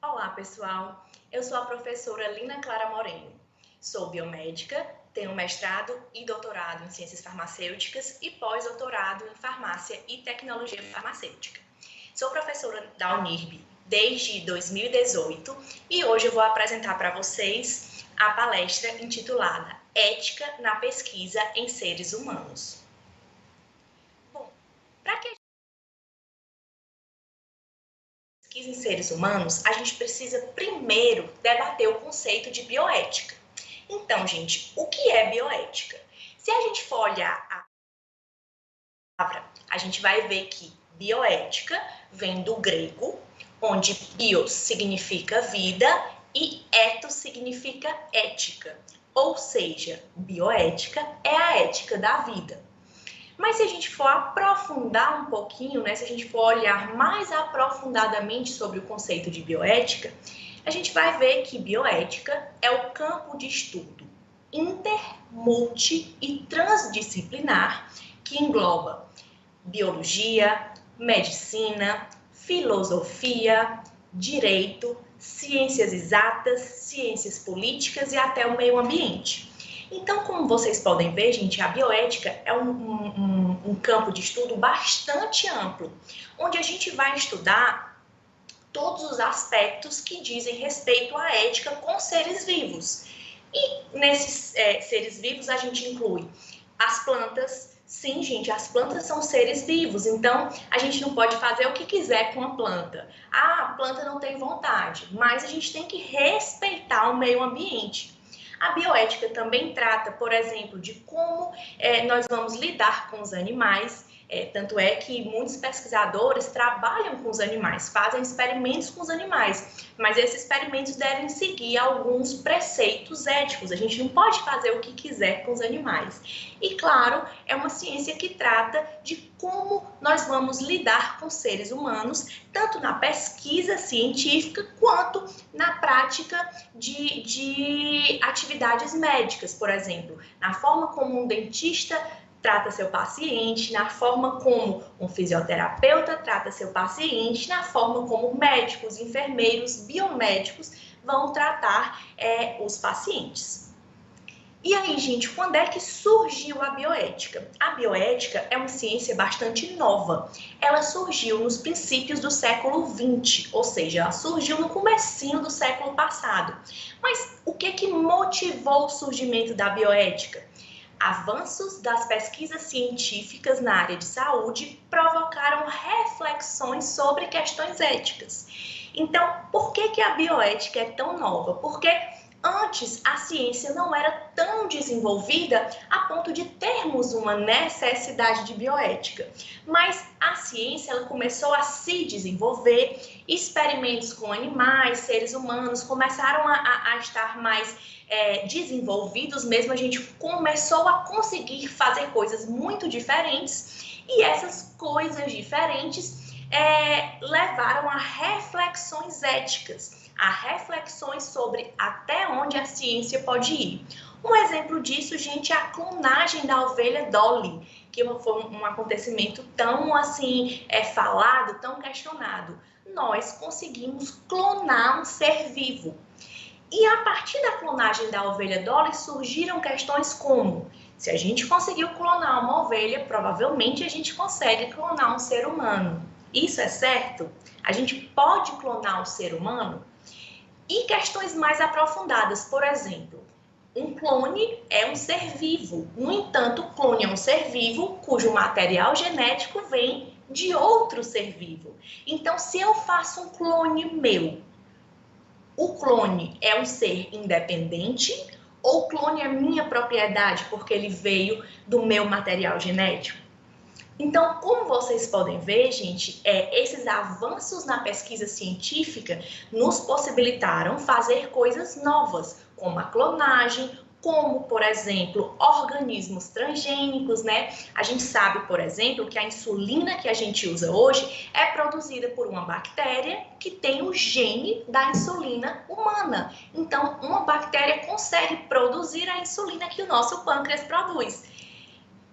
Olá, pessoal. Eu sou a professora Lina Clara Moreno. Sou biomédica, tenho mestrado e doutorado em ciências farmacêuticas e pós-doutorado em farmácia e tecnologia farmacêutica. Sou professora da Unirb desde 2018 e hoje eu vou apresentar para vocês a palestra intitulada Ética na Pesquisa em Seres Humanos. Bom, para que pesquisa em seres humanos, a gente precisa primeiro debater o conceito de bioética. Então, gente, o que é bioética? Se a gente for olhar a palavra, a gente vai ver que bioética vem do grego, onde bios significa vida e ethos significa ética. Ou seja, bioética é a ética da vida. Mas se a gente for aprofundar um pouquinho, né, se a gente for olhar mais aprofundadamente sobre o conceito de bioética, a gente vai ver que bioética é o campo de estudo inter, multi e transdisciplinar que engloba biologia, medicina, filosofia, direito, ciências exatas, ciências políticas e até o meio ambiente. Então, como vocês podem ver, gente, a bioética é um campo de estudo bastante amplo, onde a gente vai estudar todos os aspectos que dizem respeito à ética com seres vivos. E nesses seres vivos a gente inclui as plantas. Sim, gente, as plantas são seres vivos, então a gente não pode fazer o que quiser com a planta. Ah, a planta não tem vontade, mas a gente tem que respeitar o meio ambiente. A bioética também trata, por exemplo, de como nós vamos lidar com os animais, tanto é que muitos pesquisadores trabalham com os animais, fazem experimentos com os animais, mas esses experimentos devem seguir alguns preceitos éticos, a gente não pode fazer o que quiser com os animais. E claro, é uma ciência que trata de como nós vamos lidar com seres humanos, tanto na pesquisa científica quanto na prática de atividades médicas, por exemplo, na forma como um dentista trata seu paciente, na forma como um fisioterapeuta trata seu paciente, na forma como médicos, enfermeiros, biomédicos vão tratar os pacientes. E aí, gente, quando é que surgiu a bioética? A bioética é uma ciência bastante nova. Ela surgiu nos princípios do século XX, ou seja, ela surgiu no comecinho do século passado. Mas o que motivou o surgimento da bioética? Avanços das pesquisas científicas na área de saúde provocaram reflexões sobre questões éticas. Então, por que a bioética é tão nova? Porque antes a ciência não era tão desenvolvida a ponto de termos uma necessidade de bioética. Mas a ciência ela começou a se desenvolver, experimentos com animais, seres humanos começaram a estar mais desenvolvidos mesmo, a gente começou a conseguir fazer coisas muito diferentes e essas coisas diferentes levaram a reflexões éticas, a reflexões sobre até onde a ciência pode ir. Um exemplo disso, gente, é a clonagem da ovelha Dolly, que foi um acontecimento tão assim falado, tão questionado. Nós conseguimos clonar um ser vivo. E a partir da clonagem da ovelha Dolly surgiram questões como: se a gente conseguiu clonar uma ovelha, provavelmente a gente consegue clonar um ser humano. Isso é certo? A gente pode clonar um ser humano? E questões mais aprofundadas, por exemplo, um clone é um ser vivo. No entanto, o clone é um ser vivo cujo material genético vem de outro ser vivo. Então, se eu faço um clone meu, o clone é um ser independente ou o clone é minha propriedade porque ele veio do meu material genético? Então, como vocês podem ver, gente, esses avanços na pesquisa científica nos possibilitaram fazer coisas novas, como a clonagem, como, por exemplo, organismos transgênicos, né? A gente sabe, por exemplo, que a insulina que a gente usa hoje é produzida por uma bactéria que tem o gene da insulina humana. Então, uma bactéria consegue produzir a insulina que o nosso pâncreas produz.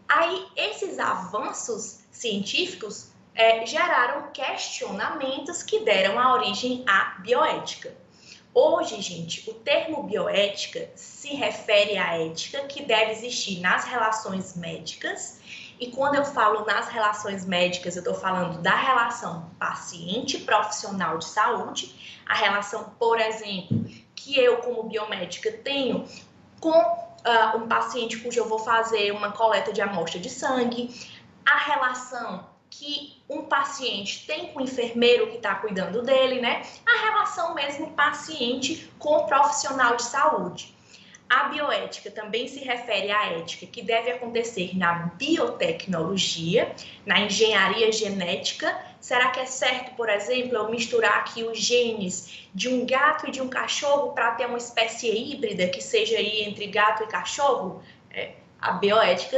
Aí, esses avanços científicos geraram questionamentos que deram a origem à bioética. Hoje, gente, o termo bioética se refere à ética que deve existir nas relações médicas. E quando eu falo nas relações médicas, eu estou falando da relação paciente-profissional de saúde, a relação, por exemplo, que eu, como biomédica, tenho com um paciente cujo eu vou fazer uma coleta de amostra de sangue, a relação que um paciente tem com o enfermeiro que está cuidando dele, né? A relação mesmo paciente com o profissional de saúde. A bioética também se refere à ética que deve acontecer na biotecnologia, na engenharia genética. Será que é certo, por exemplo, eu misturar aqui os genes de um gato e de um cachorro para ter uma espécie híbrida que seja aí entre gato e cachorro? A bioética,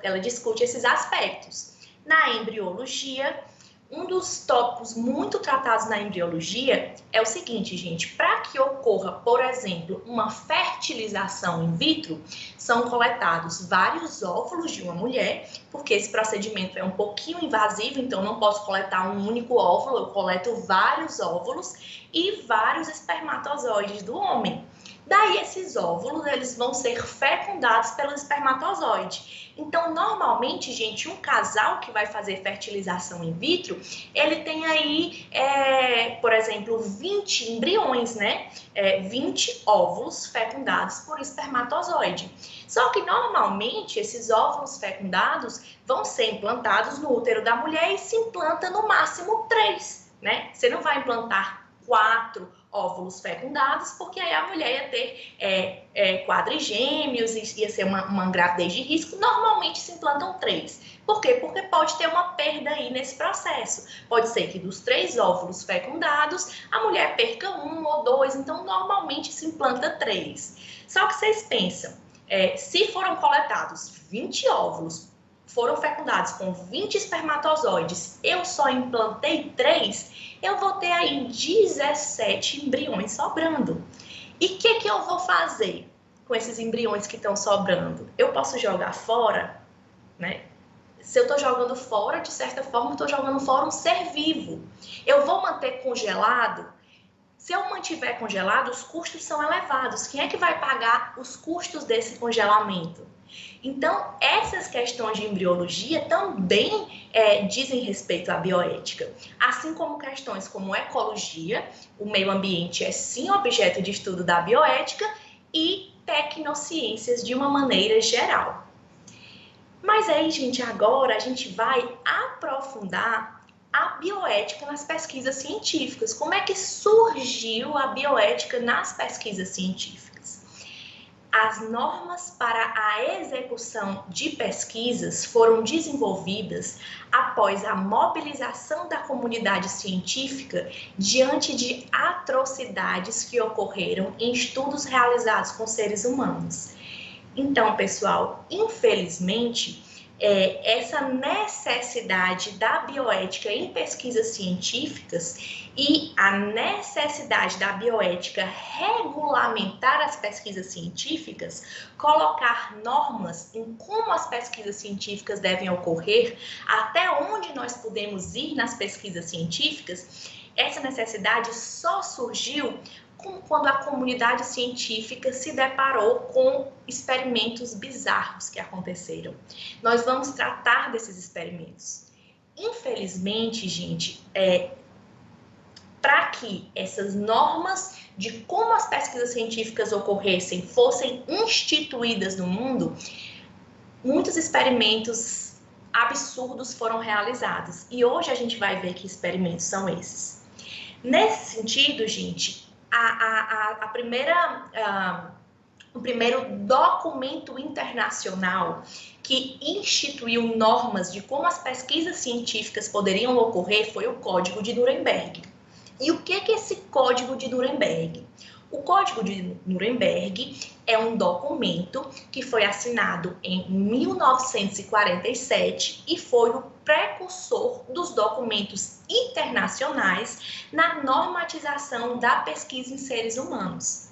ela discute esses aspectos. Na embriologia, um dos tópicos muito tratados na embriologia é o seguinte, gente, para que ocorra, por exemplo, uma fertilização in vitro, são coletados vários óvulos de uma mulher, porque esse procedimento é um pouquinho invasivo, então não posso coletar um único óvulo, eu coleto vários óvulos e vários espermatozoides do homem. Daí, esses óvulos, eles vão ser fecundados pelo espermatozoide. Então, normalmente, gente, um casal que vai fazer fertilização in vitro, ele tem aí, por exemplo, 20 embriões, né? 20 óvulos fecundados por espermatozoide. Só que, normalmente, esses óvulos fecundados vão ser implantados no útero da mulher e se implanta no máximo 3, né? Você não vai implantar 4 óvulos fecundados, porque aí a mulher ia ter quadrigêmeos, ia ser uma gravidez de risco. Normalmente se implantam 3. Por quê? Porque pode ter uma perda aí nesse processo. Pode ser que dos 3 óvulos fecundados, a mulher perca 1 ou 2, então normalmente se implanta 3. Só que vocês pensam, se foram coletados 20 óvulos, foram fecundados com 20 espermatozoides, eu só implantei 3, eu vou ter aí 17 embriões sobrando. E o que eu vou fazer com esses embriões que estão sobrando? Eu posso jogar fora, né? Se eu estou jogando fora, de certa forma, eu estou jogando fora um ser vivo. Eu vou manter congelado? Se eu mantiver congelado, os custos são elevados. Quem é que vai pagar os custos desse congelamento? Então, essas questões de embriologia também dizem respeito à bioética. Assim como questões como ecologia, o meio ambiente é sim objeto de estudo da bioética, e tecnociências de uma maneira geral. Mas aí, gente, agora a gente vai aprofundar a bioética nas pesquisas científicas. Como é que surgiu a bioética nas pesquisas científicas? As normas para a execução de pesquisas foram desenvolvidas após a mobilização da comunidade científica diante de atrocidades que ocorreram em estudos realizados com seres humanos. Então, pessoal, infelizmente, essa necessidade da bioética em pesquisas científicas e a necessidade da bioética regulamentar as pesquisas científicas, colocar normas em como as pesquisas científicas devem ocorrer, até onde nós podemos ir nas pesquisas científicas, essa necessidade só surgiu quando a comunidade científica se deparou com experimentos bizarros que aconteceram. Nós vamos tratar desses experimentos. Infelizmente, gente, para que essas normas de como as pesquisas científicas ocorressem fossem instituídas no mundo, muitos experimentos absurdos foram realizados. E hoje a gente vai ver que experimentos são esses. Nesse sentido, gente, o primeiro documento internacional que instituiu normas de como as pesquisas científicas poderiam ocorrer foi o Código de Nuremberg. E o que é esse Código de Nuremberg? O Código de Nuremberg é um documento que foi assinado em 1947 e foi o precursor dos documentos internacionais na normatização da pesquisa em seres humanos.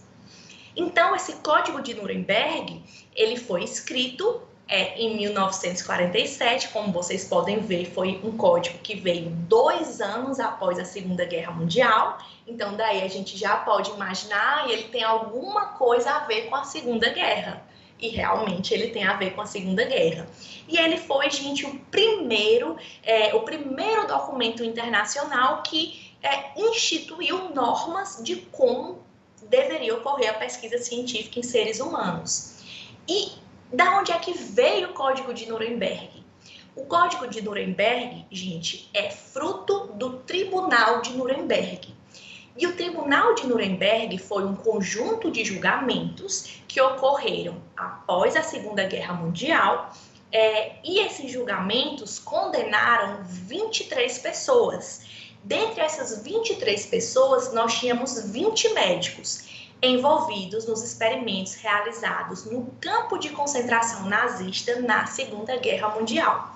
Então, esse Código de Nuremberg, ele foi escrito em 1947, como vocês podem ver, foi um código que veio 2 anos após a Segunda Guerra Mundial. Então, daí a gente já pode imaginar, ele tem alguma coisa a ver com a Segunda Guerra. E realmente ele tem a ver com a Segunda Guerra. E ele foi, gente, o primeiro documento internacional que instituiu normas de como deveria ocorrer a pesquisa científica em seres humanos. E da onde é que veio o Código de Nuremberg? O Código de Nuremberg, gente, é fruto do Tribunal de Nuremberg. E o Tribunal de Nuremberg foi um conjunto de julgamentos que ocorreram após a Segunda Guerra Mundial, e esses julgamentos condenaram 23 pessoas. Dentre essas 23 pessoas, nós tínhamos 20 médicos envolvidos nos experimentos realizados no campo de concentração nazista na Segunda Guerra Mundial.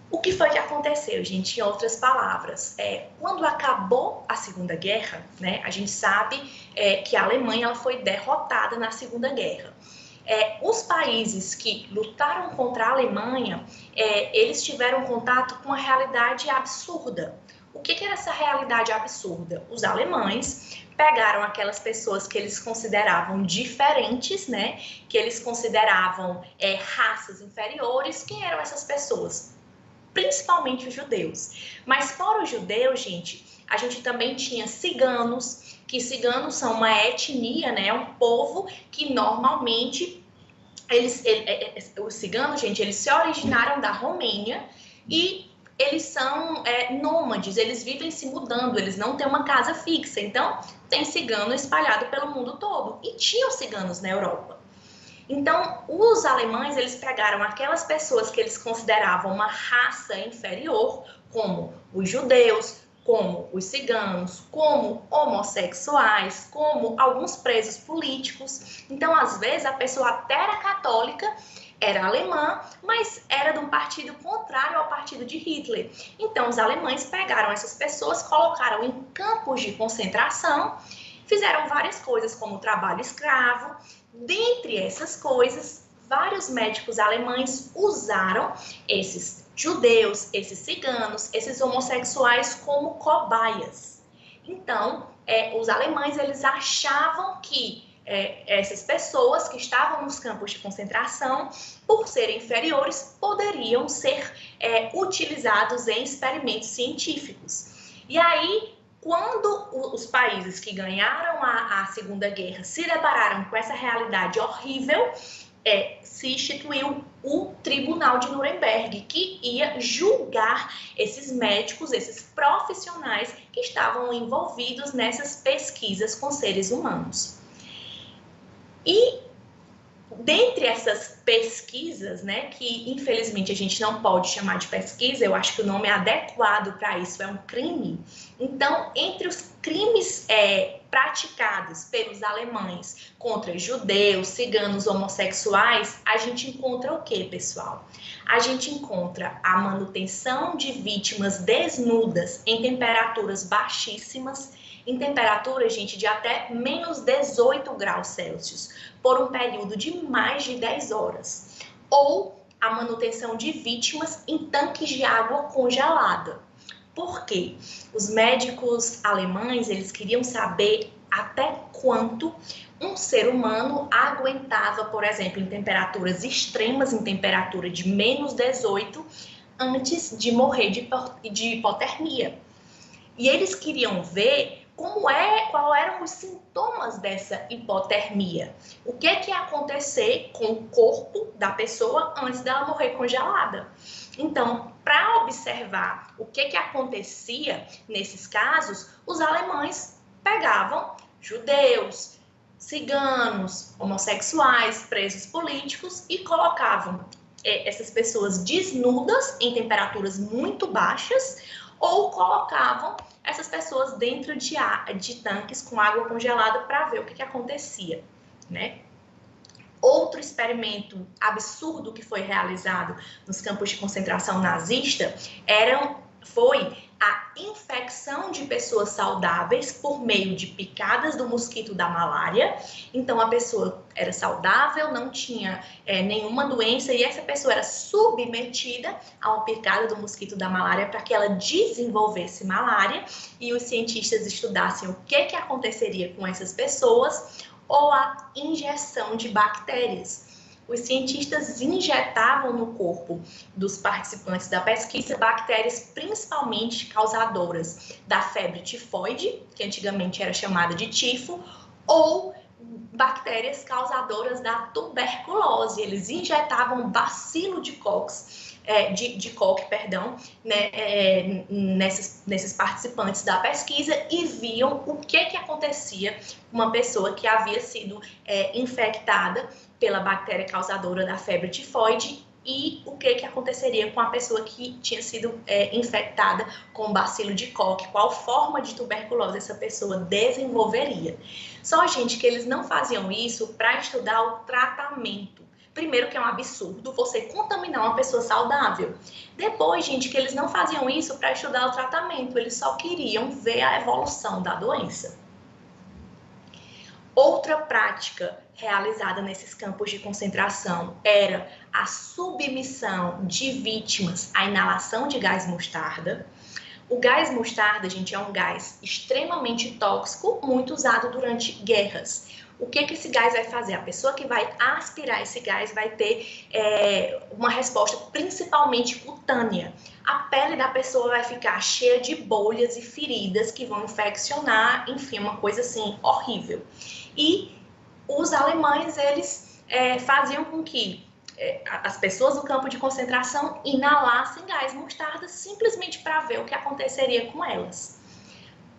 O que foi que aconteceu, gente? Em outras palavras, quando acabou a Segunda Guerra, né, a gente sabe que a Alemanha ela foi derrotada na Segunda Guerra. Os países que lutaram contra a Alemanha, eles tiveram contato com uma realidade absurda. O que era essa realidade absurda? Os alemães pegaram aquelas pessoas que eles consideravam diferentes, né? Que eles consideravam raças inferiores. Quem eram essas pessoas? Principalmente os judeus. Mas fora os judeus, gente, a gente também tinha ciganos, que ciganos são uma etnia, né? Um povo que normalmente os ciganos, gente, eles se originaram da Romênia e eles são nômades, eles vivem se mudando, eles não têm uma casa fixa. Então, tem cigano espalhado pelo mundo todo. E tinham ciganos na Europa. Então, os alemães, eles pegaram aquelas pessoas que eles consideravam uma raça inferior, como os judeus, como os ciganos, como homossexuais, como alguns presos políticos. Então, às vezes, a pessoa até era católica, era alemã, mas era de um partido contrário ao partido de Hitler. Então, os alemães pegaram essas pessoas, colocaram em campos de concentração, fizeram várias coisas, como trabalho escravo. Dentre essas coisas, vários médicos alemães usaram esses judeus, esses ciganos, esses homossexuais como cobaias. Então, os alemães eles achavam que essas pessoas que estavam nos campos de concentração, por serem inferiores, poderiam ser utilizados em experimentos científicos. E aí, quando os países que ganharam a Segunda Guerra se depararam com essa realidade horrível, se instituiu o Tribunal de Nuremberg, que ia julgar esses médicos, esses profissionais que estavam envolvidos nessas pesquisas com seres humanos. E dentre essas pesquisas, né, que infelizmente a gente não pode chamar de pesquisa, eu acho que o nome adequado para isso é um crime. Então, entre os crimes praticados pelos alemães contra judeus, ciganos, homossexuais, a gente encontra o quê, pessoal? A gente encontra a manutenção de vítimas desnudas em temperaturas baixíssimas, em temperatura, gente, de até menos 18 graus Celsius, por um período de mais de 10 horas. Ou a manutenção de vítimas em tanques de água congelada. Por quê? Os médicos alemães, eles queriam saber até quanto um ser humano aguentava, por exemplo, em temperaturas extremas, em temperatura de menos 18, antes de morrer de hipotermia. E eles queriam ver qual eram os sintomas dessa hipotermia. O que ia acontecer com o corpo da pessoa antes dela morrer congelada. Então, para observar o que acontecia nesses casos, os alemães pegavam judeus, ciganos, homossexuais, presos políticos e colocavam essas pessoas desnudas em temperaturas muito baixas ou colocavam essas pessoas dentro de tanques com água congelada para ver o que acontecia, né? Outro experimento absurdo que foi realizado nos campos de concentração nazista foi a infecção de pessoas saudáveis por meio de picadas do mosquito da malária. Então, a pessoa era saudável, não tinha nenhuma doença, e essa pessoa era submetida a uma picada do mosquito da malária para que ela desenvolvesse malária, e os cientistas estudassem o que aconteceria com essas pessoas, ou a injeção de bactérias. Os cientistas injetavam no corpo dos participantes da pesquisa bactérias principalmente causadoras da febre tifoide, que antigamente era chamada de tifo, ou bactérias causadoras da tuberculose. Eles injetavam bacilo de Koch, nesses participantes da pesquisa, e viam o que acontecia com uma pessoa que havia sido infectada pela bactéria causadora da febre tifoide, e o que aconteceria com a pessoa que tinha sido infectada com o bacilo de Koch, qual forma de tuberculose essa pessoa desenvolveria. Só, gente, que eles não faziam isso para estudar o tratamento. Primeiro, que é um absurdo você contaminar uma pessoa saudável. Depois, gente, que eles não faziam isso para estudar o tratamento, eles só queriam ver a evolução da doença. Outra prática realizada nesses campos de concentração era a submissão de vítimas à inalação de gás mostarda. O gás mostarda, gente, é um gás extremamente tóxico, muito usado durante guerras. O que esse gás vai fazer? A pessoa que vai aspirar esse gás vai ter uma resposta principalmente cutânea. A pele da pessoa vai ficar cheia de bolhas e feridas que vão infeccionar, enfim, uma coisa assim horrível. E os alemães, eles faziam com que as pessoas do campo de concentração inalassem gás mostarda simplesmente para ver o que aconteceria com elas.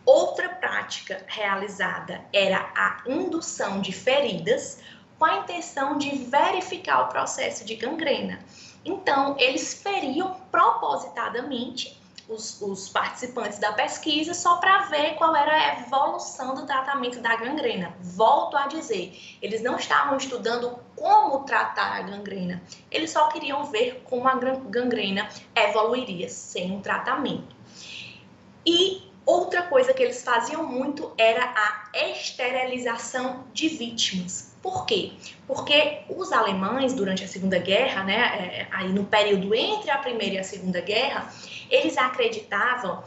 Outra prática realizada era a indução de feridas com a intenção de verificar o processo de gangrena. Então, eles feriam propositadamente os participantes da pesquisa só para ver qual era a evolução do tratamento da gangrena. Volto a dizer, eles não estavam estudando como tratar a gangrena, eles só queriam ver como a gangrena evoluiria sem um tratamento. E outra coisa que eles faziam muito era a esterilização de vítimas. Por quê? Porque os alemães, durante a Segunda Guerra, aí no período entre a Primeira e a Segunda Guerra, eles acreditavam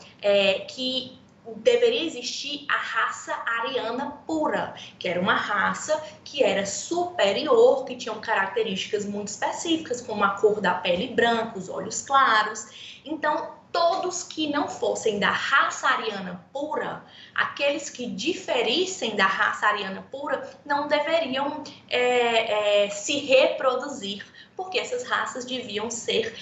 que deveria existir a raça ariana pura, que era uma raça que era superior, que tinha características muito específicas, como a cor da pele branca, os olhos claros. Então, todos que não fossem da raça ariana pura, aqueles que diferissem da raça ariana pura, não deveriam se reproduzir, porque essas raças deviam ser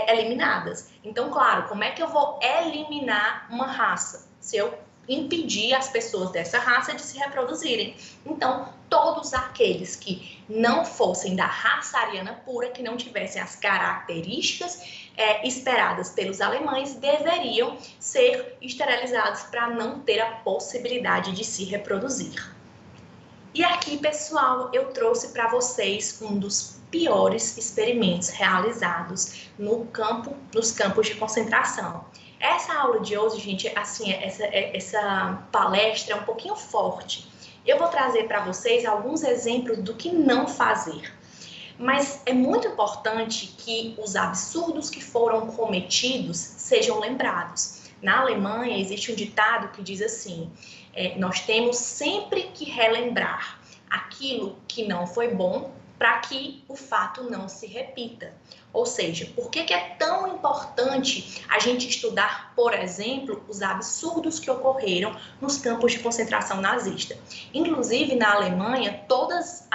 eliminadas. Então, claro, como é que eu vou eliminar uma raça? Se eu impedir as pessoas dessa raça de se reproduzirem. Então, todos aqueles que não fossem da raça ariana pura, que não tivessem as características esperadas pelos alemães, deveriam ser esterilizados para não ter a possibilidade de se reproduzir. E aqui, pessoal, eu trouxe para vocês um dos piores experimentos realizados nos campos de concentração. Essa aula de hoje, gente, assim, essa palestra é um pouquinho forte. Eu vou trazer para vocês alguns exemplos do que não fazer. Mas é muito importante que os absurdos que foram cometidos sejam lembrados. Na Alemanha, existe um ditado que diz assim: nós temos sempre que relembrar aquilo que não foi bom para que o fato não se repita. Ou seja, por que é tão importante a gente estudar, por exemplo, os absurdos que ocorreram nos campos de concentração nazista? Inclusive, na Alemanha, todas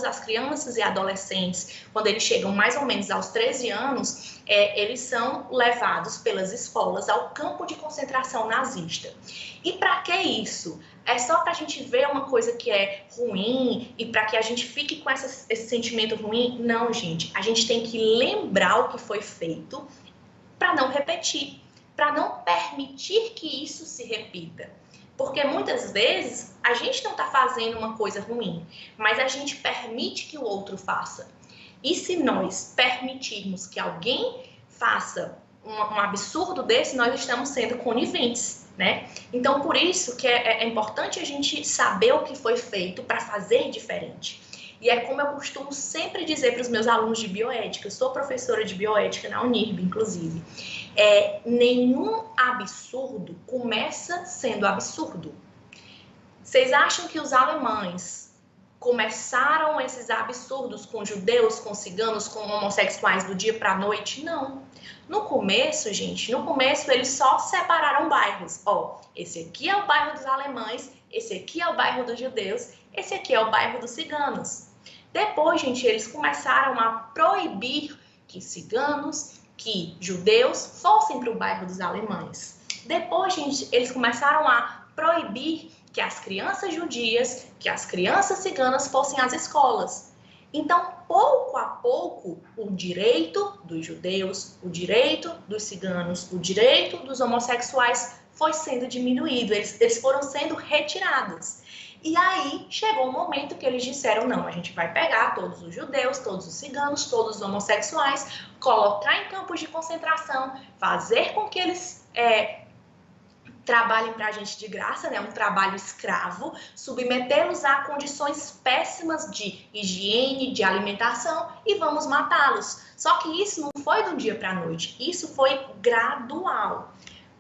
as crianças e adolescentes, quando eles chegam mais ou menos aos 13 anos, eles são levados pelas escolas ao campo de concentração nazista. E para que isso? É só para a gente ver uma coisa que é ruim e para que a gente fique com esse sentimento ruim? Não, gente. A gente tem que lembrar o que foi feito para não repetir, para não permitir que isso se repita. Porque muitas vezes a gente não está fazendo uma coisa ruim, mas a gente permite que o outro faça. E se nós permitirmos que alguém faça um absurdo desse, nós estamos sendo coniventes, né? Então, por isso que é importante a gente saber o que foi feito para fazer diferente. E é como eu costumo sempre dizer para os meus alunos de bioética, eu sou professora de bioética na Unirb, inclusive, nenhum absurdo começa sendo absurdo. Vocês acham que os alemães começaram esses absurdos com judeus, com ciganos, com homossexuais do dia para a noite? Não. No começo, gente, eles só separaram bairros. Ó, esse aqui é o bairro dos alemães, esse aqui é o bairro dos judeus, esse aqui é o bairro dos ciganos. Depois, gente, eles começaram a proibir que ciganos, que judeus fossem para o bairro dos alemães. Depois, gente, eles começaram a proibir que as crianças judias, que as crianças ciganas fossem às escolas. Então, pouco a pouco, o direito dos judeus, o direito dos ciganos, o direito dos homossexuais foi sendo diminuído, eles foram sendo retirados. E aí, chegou um momento que eles disseram, não, a gente vai pegar todos os judeus, todos os ciganos, todos os homossexuais, colocar em campos de concentração, fazer com que eles trabalhem para a gente de graça, né? Um trabalho escravo, submetê-los a condições péssimas de higiene, de alimentação e vamos matá-los. Só que isso não foi do dia para a noite, isso foi gradual.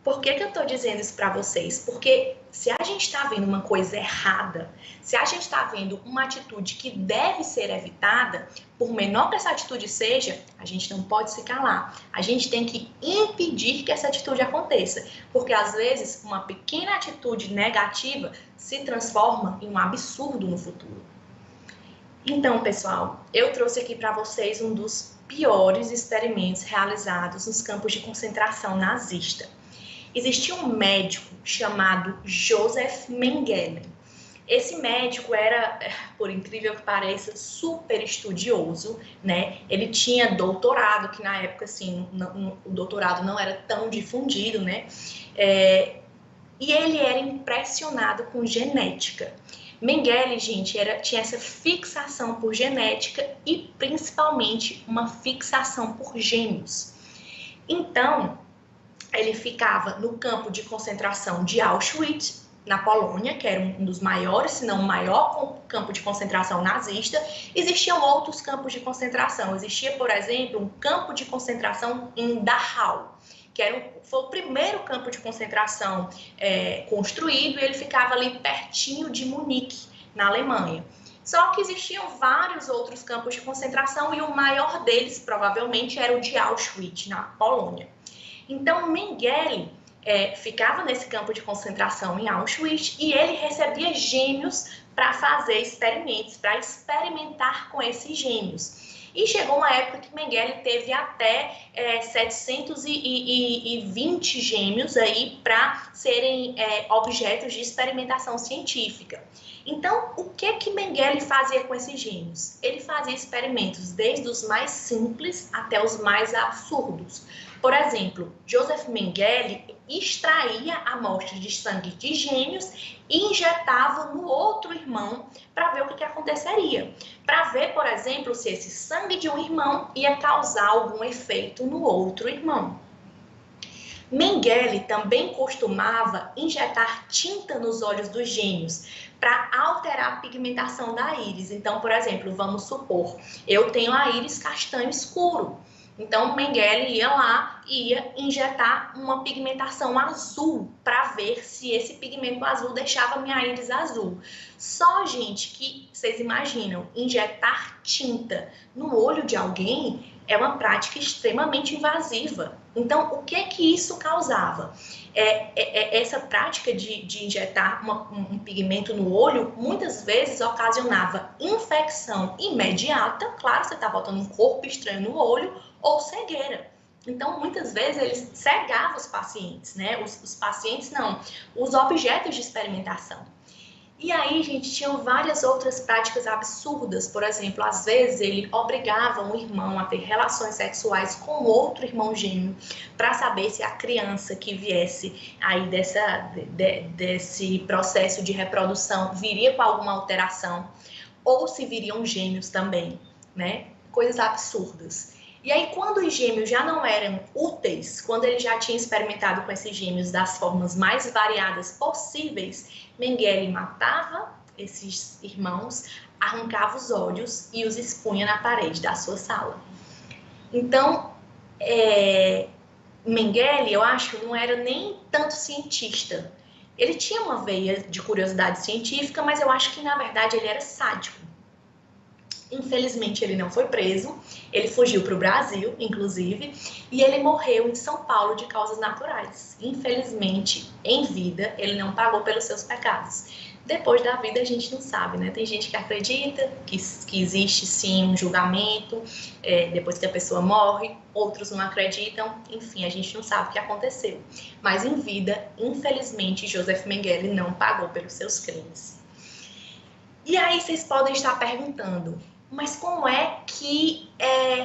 Por que eu estou dizendo isso para vocês? Porque se a gente está vendo uma coisa errada, se a gente está vendo uma atitude que deve ser evitada, por menor que essa atitude seja, a gente não pode se calar. A gente tem que impedir que essa atitude aconteça. Porque, às vezes, uma pequena atitude negativa se transforma em um absurdo no futuro. Então, pessoal, eu trouxe aqui para vocês um dos piores experimentos realizados nos campos de concentração nazista. Existia um médico chamado Josef Mengele. Esse médico era, por incrível que pareça, super estudioso, né? Ele tinha doutorado, que na época, assim, o doutorado não era tão difundido, né? E ele era impressionado com genética. Mengele, gente, tinha essa fixação por genética e, principalmente, uma fixação por gêmeos. Então, ele ficava no campo de concentração de Auschwitz, na Polônia, que era um dos maiores, se não o maior campo de concentração nazista. Existiam outros campos de concentração. Existia, por exemplo, um campo de concentração em Dachau, que foi o primeiro campo de concentração construído, e ele ficava ali pertinho de Munique, na Alemanha. Só que existiam vários outros campos de concentração e o maior deles, provavelmente, era o de Auschwitz, na Polônia. Então, Mengele ficava nesse campo de concentração em Auschwitz e ele recebia gêmeos para fazer experimentos, para experimentar com esses gêmeos. E chegou uma época que Mengele teve até 720 gêmeos aí para serem objetos de experimentação científica. Então, o que Mengele fazia com esses gêmeos? Ele fazia experimentos desde os mais simples até os mais absurdos. Por exemplo, Josef Mengele extraía amostras de sangue de gêmeos e injetava no outro irmão para ver o que aconteceria. Para ver, por exemplo, se esse sangue de um irmão ia causar algum efeito no outro irmão. Mengele também costumava injetar tinta nos olhos dos gêmeos para alterar a pigmentação da íris. Então, por exemplo, vamos supor, eu tenho a íris castanho escuro. Então, Mengele ia lá e ia injetar uma pigmentação azul para ver se esse pigmento azul deixava minha íris azul. Só, gente, que vocês imaginam, injetar tinta no olho de alguém é uma prática extremamente invasiva. Então, o que isso causava? Essa prática de injetar um pigmento no olho, muitas vezes ocasionava infecção imediata. Claro, você está botando um corpo estranho no olho, ou cegueira. Então, muitas vezes, eles cegavam os pacientes, né? Os pacientes não, os objetos de experimentação. E aí, gente, tinham várias outras práticas absurdas. Por exemplo, às vezes ele obrigava um irmão a ter relações sexuais com outro irmão gêmeo para saber se a criança que viesse aí desse processo de reprodução viria com alguma alteração ou se viriam gêmeos também, né? Coisas absurdas. E aí, quando os gêmeos já não eram úteis, quando ele já tinha experimentado com esses gêmeos das formas mais variadas possíveis, Mengele matava esses irmãos, arrancava os olhos e os expunha na parede da sua sala. Então, Mengele, eu acho, não era nem tanto cientista. Ele tinha uma veia de curiosidade científica, mas eu acho que, na verdade, ele era sádico. Infelizmente, ele não foi preso, ele fugiu para o Brasil, inclusive, e ele morreu em São Paulo de causas naturais. Infelizmente, em vida, ele não pagou pelos seus pecados. Depois da vida, a gente não sabe, né? Tem gente que acredita que existe, sim, um julgamento depois que a pessoa morre, outros não acreditam, enfim, a gente não sabe o que aconteceu. Mas em vida, infelizmente, Joseph Mengele não pagou pelos seus crimes. E aí vocês podem estar perguntando, mas como é que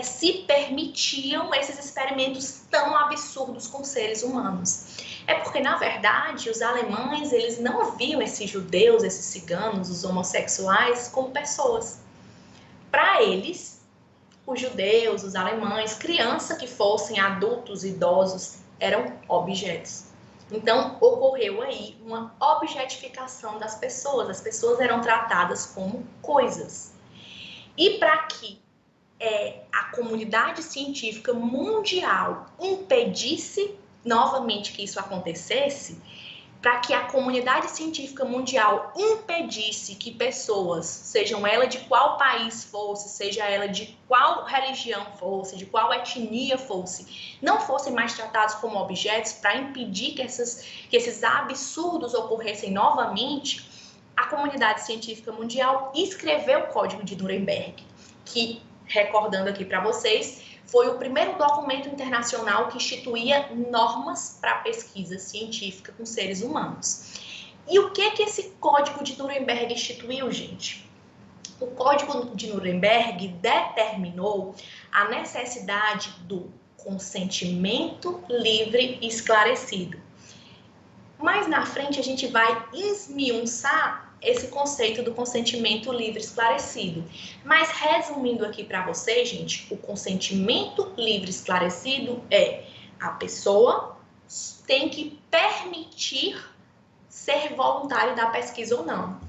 se permitiam esses experimentos tão absurdos com seres humanos? É porque, na verdade, os alemães, eles não viam esses judeus, esses ciganos, os homossexuais, como pessoas. Para eles, os judeus, os alemães, criança que fossem adultos, idosos, eram objetos. Então, ocorreu aí uma objetificação das pessoas. As pessoas eram tratadas como coisas. E para que a comunidade científica mundial impedisse novamente que isso acontecesse, para que a comunidade científica mundial impedisse que pessoas, sejam elas de qual país fosse, seja ela de qual religião fosse, de qual etnia fosse, não fossem mais tratados como objetos, para impedir que esses absurdos ocorressem novamente, a comunidade científica mundial escreveu o Código de Nuremberg, que, recordando aqui para vocês, foi o primeiro documento internacional que instituía normas para a pesquisa científica com seres humanos. E o que esse Código de Nuremberg instituiu, gente? O Código de Nuremberg determinou a necessidade do consentimento livre e esclarecido. Mais na frente a gente vai esmiuçar esse conceito do consentimento livre e esclarecido. Mas resumindo aqui para vocês, gente, o consentimento livre e esclarecido é a pessoa tem que permitir ser voluntário da pesquisa ou não.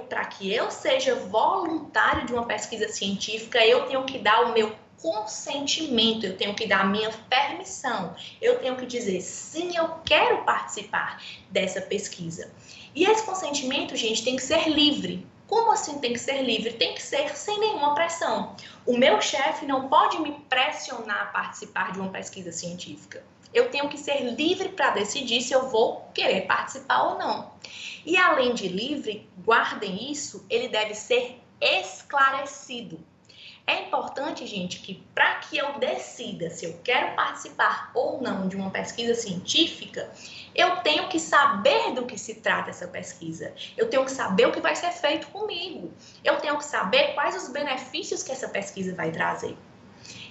Para que eu seja voluntário de uma pesquisa científica, eu tenho que dar o meu consentimento, eu tenho que dar a minha permissão, eu tenho que dizer sim, eu quero participar dessa pesquisa. E esse consentimento, gente, tem que ser livre. Como assim tem que ser livre? Tem que ser sem nenhuma pressão. O meu chefe não pode me pressionar a participar de uma pesquisa científica. Eu tenho que ser livre para decidir se eu vou querer participar ou não. E além de livre, guardem isso, ele deve ser esclarecido. É importante, gente, que para que eu decida se eu quero participar ou não de uma pesquisa científica, eu tenho que saber do que se trata essa pesquisa. Eu tenho que saber o que vai ser feito comigo. Eu tenho que saber quais os benefícios que essa pesquisa vai trazer.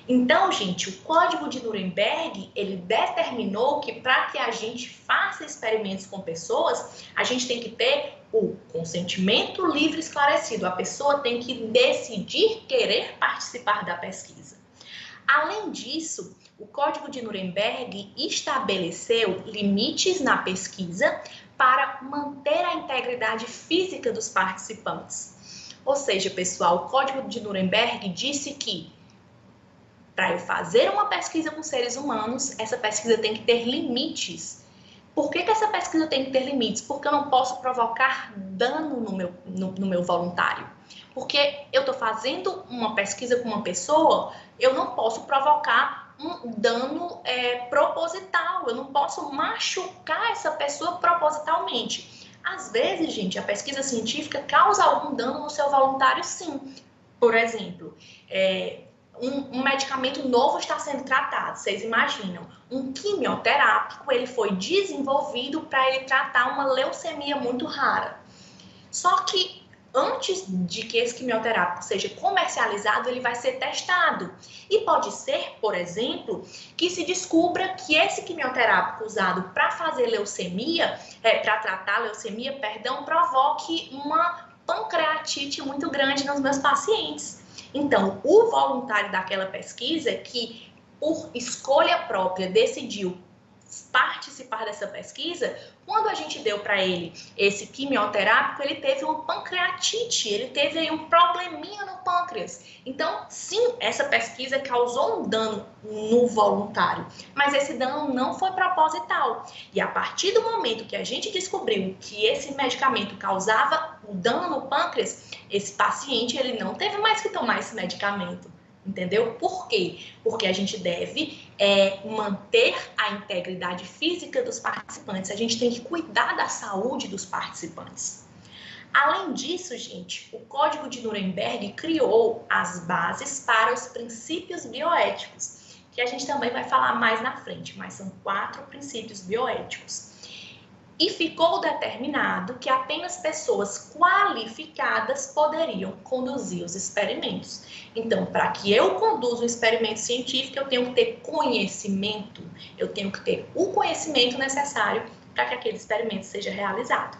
Então, gente, o Código de Nuremberg, ele determinou que para que a gente faça experimentos com pessoas, a gente tem que ter o consentimento livre e esclarecido. A pessoa tem que decidir querer participar da pesquisa. Além disso, o Código de Nuremberg estabeleceu limites na pesquisa para manter a integridade física dos participantes. Ou seja, pessoal, o Código de Nuremberg disse que para eu fazer uma pesquisa com seres humanos, essa pesquisa tem que ter limites. Por que essa pesquisa tem que ter limites? Porque eu não posso provocar dano no meu voluntário. Porque eu estou fazendo uma pesquisa com uma pessoa, eu não posso provocar um dano proposital, eu não posso machucar essa pessoa propositalmente. Às vezes, gente, a pesquisa científica causa algum dano no seu voluntário, sim. Por exemplo, um medicamento novo está sendo tratado, vocês imaginam, um quimioterápico, ele foi desenvolvido para ele tratar uma leucemia muito rara. Só que antes de que esse quimioterápico seja comercializado, ele vai ser testado. E pode ser, por exemplo, que se descubra que esse quimioterápico usado para fazer leucemia, para tratar leucemia, provoque uma pancreatite muito grande nos meus pacientes. Então, o voluntário daquela pesquisa que, por escolha própria, decidiu participar dessa pesquisa, quando a gente deu para ele esse quimioterápico, ele teve uma pancreatite, ele teve aí um probleminha no pâncreas. Então, sim, essa pesquisa causou um dano no voluntário, mas esse dano não foi proposital. E a partir do momento que a gente descobriu que esse medicamento causava um dano no pâncreas, esse paciente ele não teve mais que tomar esse medicamento. Entendeu? Por quê? Porque a gente deve manter a integridade física dos participantes. A gente tem que cuidar da saúde dos participantes. Além disso, gente, o Código de Nuremberg criou as bases para os princípios bioéticos, que a gente também vai falar mais na frente, mas são 4 princípios bioéticos. E ficou determinado que apenas pessoas qualificadas poderiam conduzir os experimentos. Então, para que eu conduza um experimento científico, eu tenho que ter conhecimento, eu tenho que ter o conhecimento necessário para que aquele experimento seja realizado.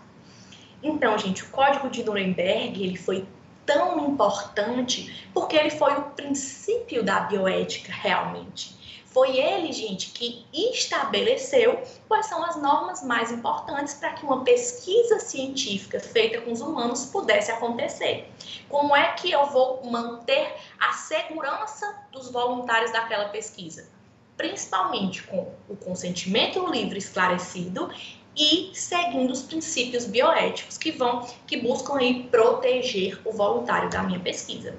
Então, gente, o Código de Nuremberg, ele foi tão importante porque ele foi o princípio da bioética realmente. Foi ele, gente, que estabeleceu quais são as normas mais importantes para que uma pesquisa científica feita com os humanos pudesse acontecer. Como é que eu vou manter a segurança dos voluntários daquela pesquisa? Principalmente com o consentimento livre e esclarecido e seguindo os princípios bioéticos que buscam aí proteger o voluntário da minha pesquisa.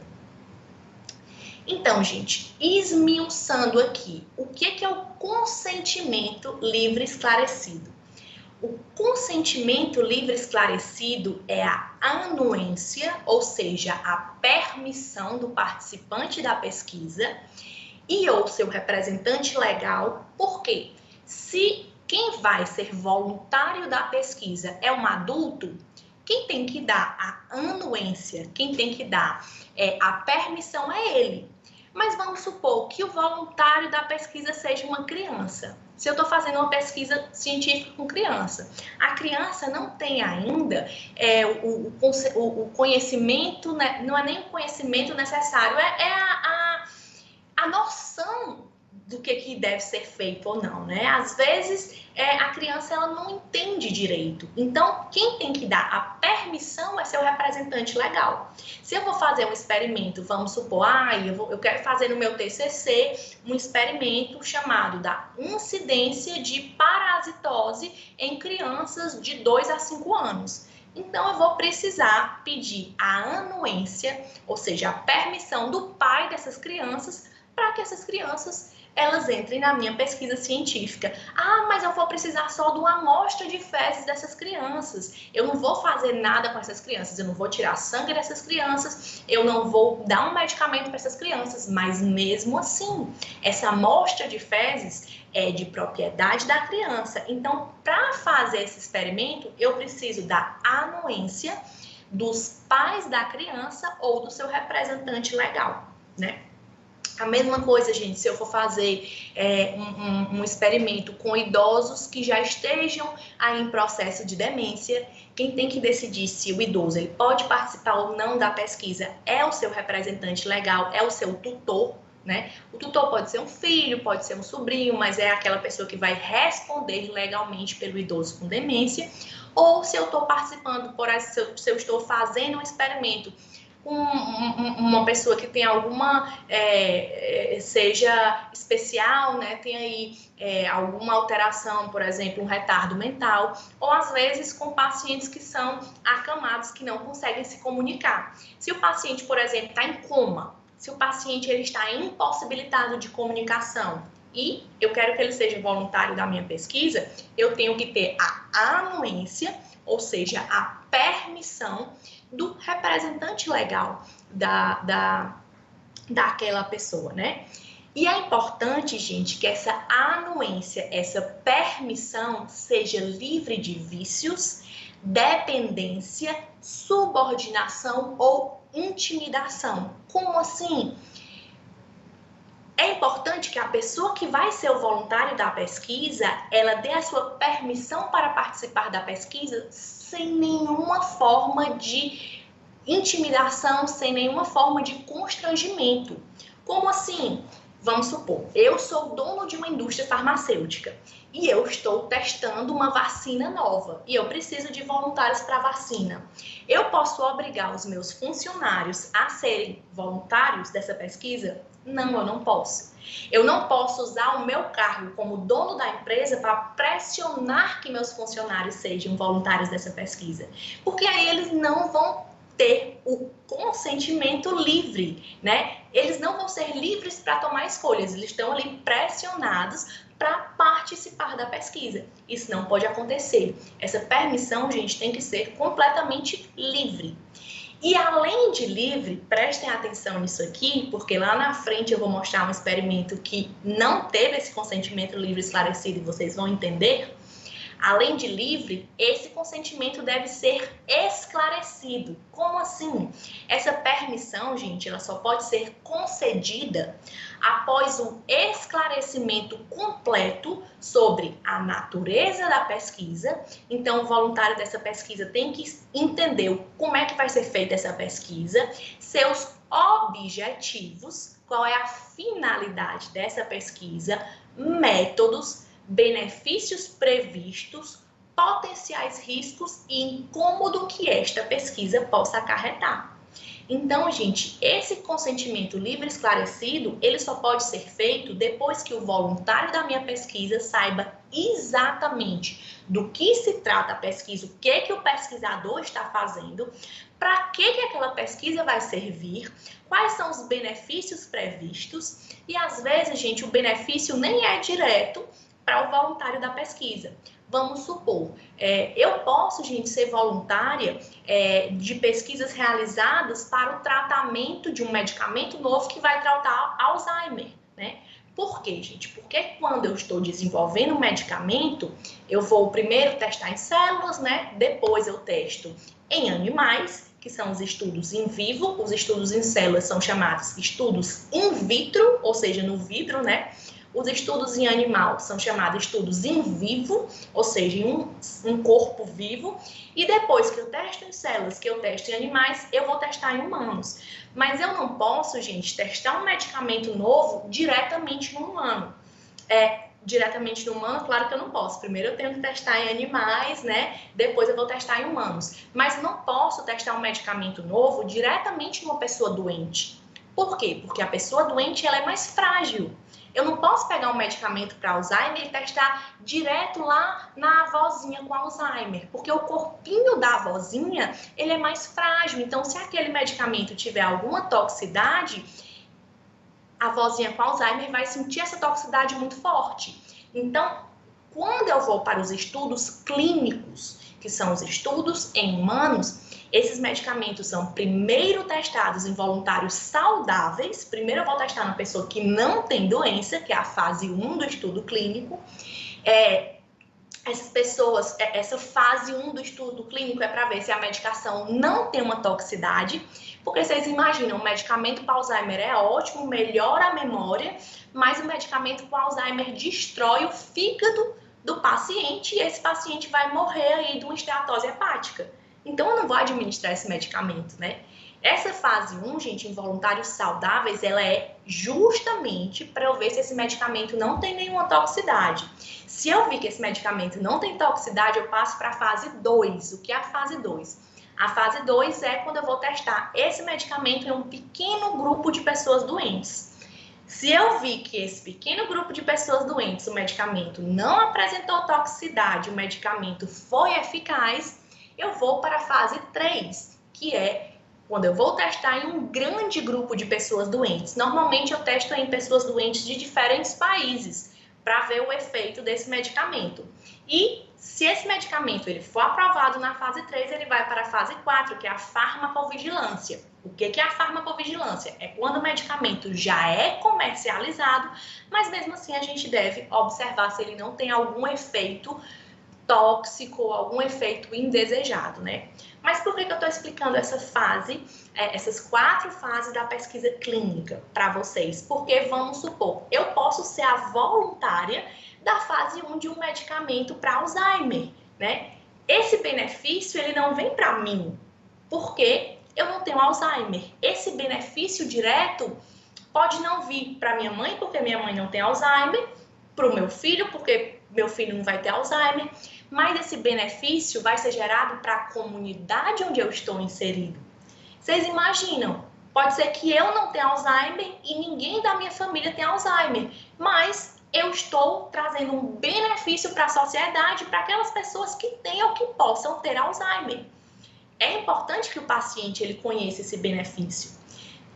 Então, gente, esmiuçando aqui, o que é o consentimento livre esclarecido? O consentimento livre esclarecido é a anuência, ou seja, a permissão do participante da pesquisa e ou seu representante legal. Por quê? Se quem vai ser voluntário da pesquisa é um adulto, quem tem que dar a anuência, quem tem que dar a permissão é ele. Mas vamos supor que o voluntário da pesquisa seja uma criança. Se eu estou fazendo uma pesquisa científica com criança, a criança não tem ainda o conhecimento, né? Não é nem o conhecimento necessário, a noção do que deve ser feito ou não, né? Às vezes, a criança ela não entende direito. Então, quem tem que dar a permissão é seu representante legal. Se eu vou fazer um experimento, vamos supor, eu quero fazer no meu TCC um experimento chamado da incidência de parasitose em crianças de 2 a 5 anos. Então, eu vou precisar pedir a anuência, ou seja, a permissão do pai dessas crianças para que essas crianças elas entrem na minha pesquisa científica. Ah, mas eu vou precisar só de uma amostra de fezes dessas crianças. Eu não vou fazer nada com essas crianças, eu não vou tirar sangue dessas crianças, eu não vou dar um medicamento para essas crianças, mas mesmo assim, essa amostra de fezes é de propriedade da criança. Então, para fazer esse experimento, eu preciso da anuência dos pais da criança ou do seu representante legal, né? A mesma coisa, gente, se eu for fazer um experimento com idosos que já estejam aí em processo de demência, quem tem que decidir se o idoso ele pode participar ou não da pesquisa é o seu representante legal, é o seu tutor, né? O tutor pode ser um filho, pode ser um sobrinho, mas é aquela pessoa que vai responder legalmente pelo idoso com demência. Ou se eu estou participando, se eu estou fazendo um experimento com uma pessoa que tem alguma, seja especial, né? Tem aí alguma alteração, por exemplo, um retardo mental, ou às vezes com pacientes que são acamados, que não conseguem se comunicar. Se o paciente, por exemplo, está em coma, se o paciente ele está impossibilitado de comunicação e eu quero que ele seja voluntário da minha pesquisa, eu tenho que ter a anuência, ou seja, a permissão do representante legal daquela pessoa, né? E é importante, gente, que essa anuência, essa permissão seja livre de vícios, dependência, subordinação ou intimidação. Como assim? É importante que a pessoa que vai ser o voluntário da pesquisa, ela dê a sua permissão para participar da pesquisa sem nenhuma forma de intimidação, sem nenhuma forma de constrangimento. Como assim? Vamos supor, eu sou dono de uma indústria farmacêutica e eu estou testando uma vacina nova e eu preciso de voluntários para a vacina. Eu posso obrigar os meus funcionários a serem voluntários dessa pesquisa? Não, eu não posso. Eu não posso usar o meu cargo como dono da empresa para pressionar que meus funcionários sejam voluntários dessa pesquisa, porque aí eles não vão ter o consentimento livre, né? Eles não vão ser livres para tomar escolhas, eles estão ali pressionados para participar da pesquisa. Isso não pode acontecer. Essa permissão, gente, tem que ser completamente livre. E além de livre, prestem atenção nisso aqui, porque lá na frente eu vou mostrar um experimento que não teve esse consentimento livre esclarecido e vocês vão entender. Além de livre, esse consentimento deve ser esclarecido. Como assim? Essa permissão, gente, ela só pode ser concedida após um esclarecimento completo sobre a natureza da pesquisa. Então, o voluntário dessa pesquisa tem que entender como é que vai ser feita essa pesquisa, seus objetivos, qual é a finalidade dessa pesquisa, métodos, benefícios previstos, potenciais riscos e incômodo que esta pesquisa possa acarretar. Então, gente, esse consentimento livre e esclarecido, ele só pode ser feito depois que o voluntário da minha pesquisa saiba exatamente do que se trata a pesquisa, o que o pesquisador está fazendo, para que aquela pesquisa vai servir, quais são os benefícios previstos e, às vezes, gente, o benefício nem é direto para o voluntário da pesquisa. Vamos supor, eu posso, gente, ser voluntária de pesquisas realizadas para o tratamento de um medicamento novo que vai tratar Alzheimer, né? Por quê, gente? Porque quando eu estou desenvolvendo um medicamento, eu vou primeiro testar em células, né? Depois eu testo em animais, que são os estudos in vivo. Os estudos em células são chamados estudos in vitro, ou seja, no vidro, né? Os estudos em animal são chamados estudos in vivo, ou seja, em um corpo vivo. E depois que eu testo em células, que eu testo em animais, eu vou testar em humanos. Mas eu não posso, gente, testar um medicamento novo diretamente no humano. Diretamente no humano, claro que eu não posso. Primeiro eu tenho que testar em animais, né? Depois eu vou testar em humanos. Mas não posso testar um medicamento novo diretamente numa pessoa doente. Por quê? Porque a pessoa doente, ela é mais frágil. Eu não posso pegar um medicamento para Alzheimer e testar direto lá na avózinha com Alzheimer, porque o corpinho da avózinha, ele é mais frágil. Então, se aquele medicamento tiver alguma toxicidade, a avózinha com Alzheimer vai sentir essa toxicidade muito forte. Então, quando eu vou para os estudos clínicos, que são os estudos em humanos, esses medicamentos são primeiro testados em voluntários saudáveis. Primeiro eu vou testar na pessoa que não tem doença, que é a fase 1 do estudo clínico. Essas pessoas, essa fase 1 do estudo clínico é para ver se a medicação não tem uma toxicidade, porque vocês imaginam, o medicamento para Alzheimer é ótimo, melhora a memória, mas o medicamento para Alzheimer destrói o fígado do paciente e esse paciente vai morrer aí de uma esteatose hepática. Então, eu não vou administrar esse medicamento, né? Essa fase 1, gente, em voluntários saudáveis, ela é justamente para eu ver se esse medicamento não tem nenhuma toxicidade. Se eu vi que esse medicamento não tem toxicidade, eu passo para a fase 2. O que é a fase 2? A fase 2 é quando eu vou testar esse medicamento em um pequeno grupo de pessoas doentes. Se eu vi que esse pequeno grupo de pessoas doentes, o medicamento não apresentou toxicidade, o medicamento foi eficaz, eu vou para a fase 3, que é quando eu vou testar em um grande grupo de pessoas doentes. Normalmente eu testo em pessoas doentes de diferentes países para ver o efeito desse medicamento. E se esse medicamento ele for aprovado na fase 3, ele vai para a fase 4, que é a farmacovigilância. O que é a farmacovigilância? É quando o medicamento já é comercializado, mas mesmo assim a gente deve observar se ele não tem algum efeito tóxico, algum efeito indesejado, né? Mas por que eu estou explicando essa fase, essas 4 fases da pesquisa clínica para vocês? Porque, vamos supor, eu posso ser a voluntária da fase 1 de um medicamento para Alzheimer, né? Esse benefício, ele não vem para mim, porque eu não tenho Alzheimer. Esse benefício direto pode não vir para minha mãe, porque minha mãe não tem Alzheimer, para o meu filho, porque meu filho não vai ter Alzheimer, mas esse benefício vai ser gerado para a comunidade onde eu estou inserido. Vocês imaginam? Pode ser que eu não tenha Alzheimer e ninguém da minha família tenha Alzheimer, mas eu estou trazendo um benefício para a sociedade, para aquelas pessoas que têm ou que possam ter Alzheimer. É importante que o paciente ele conheça esse benefício.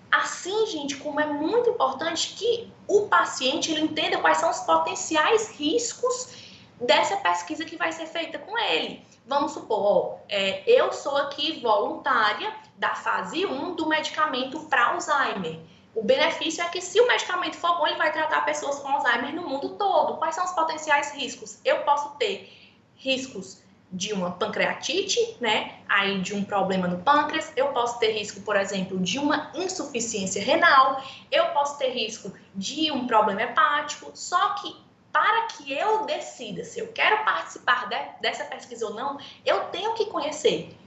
Assim, gente, como é muito importante que o paciente ele entenda quais são os potenciais riscos dessa pesquisa que vai ser feita com ele. Vamos supor, eu sou aqui voluntária da fase 1 do medicamento para Alzheimer. O benefício é que se o medicamento for bom, ele vai tratar pessoas com Alzheimer no mundo todo. Quais são os potenciais riscos? Eu posso ter riscos de uma pancreatite, né? Aí de um problema no pâncreas, eu posso ter risco, por exemplo, de uma insuficiência renal, eu posso ter risco de um problema hepático, só que para que eu decida se eu quero participar dessa pesquisa ou não, eu tenho que conhecer,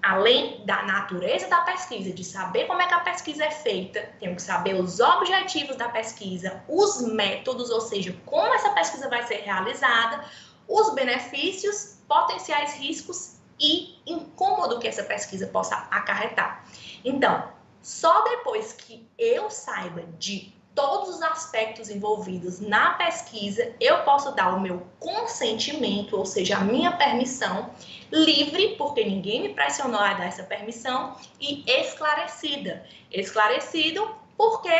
além da natureza da pesquisa, de saber como é que a pesquisa é feita, tenho que saber os objetivos da pesquisa, os métodos, ou seja, como essa pesquisa vai ser realizada, os benefícios, potenciais riscos e incômodo que essa pesquisa possa acarretar. Então, só depois que eu saiba de todos os aspectos envolvidos na pesquisa, eu posso dar o meu consentimento, ou seja, a minha permissão, livre, porque ninguém me pressionou a dar essa permissão, e esclarecida. Esclarecido porque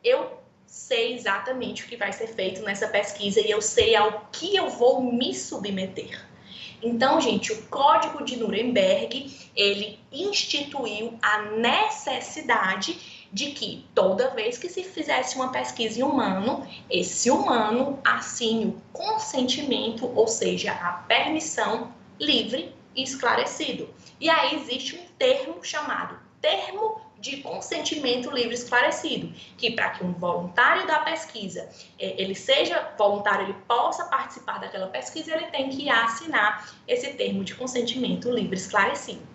eu sei exatamente o que vai ser feito nessa pesquisa e eu sei ao que eu vou me submeter. Então, gente, o Código de Nuremberg, ele instituiu a necessidade de que toda vez que se fizesse uma pesquisa em humano, esse humano assine o consentimento, ou seja, a permissão livre e esclarecido. E aí existe um termo chamado termo de consentimento livre e esclarecido, que para que um voluntário da pesquisa, ele seja voluntário, ele possa participar daquela pesquisa, ele tem que assinar esse termo de consentimento livre e esclarecido.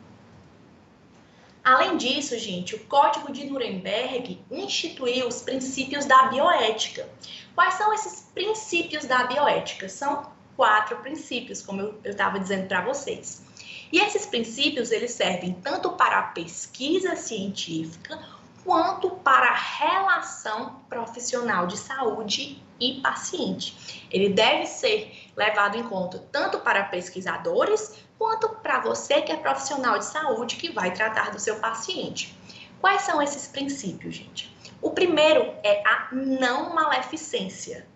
Além disso, gente, o Código de Nuremberg instituiu os princípios da bioética. Quais são esses princípios da bioética? São 4 princípios, como eu estava dizendo para vocês. E esses princípios, eles servem tanto para a pesquisa científica, quanto para a relação profissional de saúde e paciente. Ele deve ser levado em conta tanto para pesquisadores, quanto para você que é profissional de saúde que vai tratar do seu paciente. Quais são esses princípios, gente? O primeiro é a não maleficência.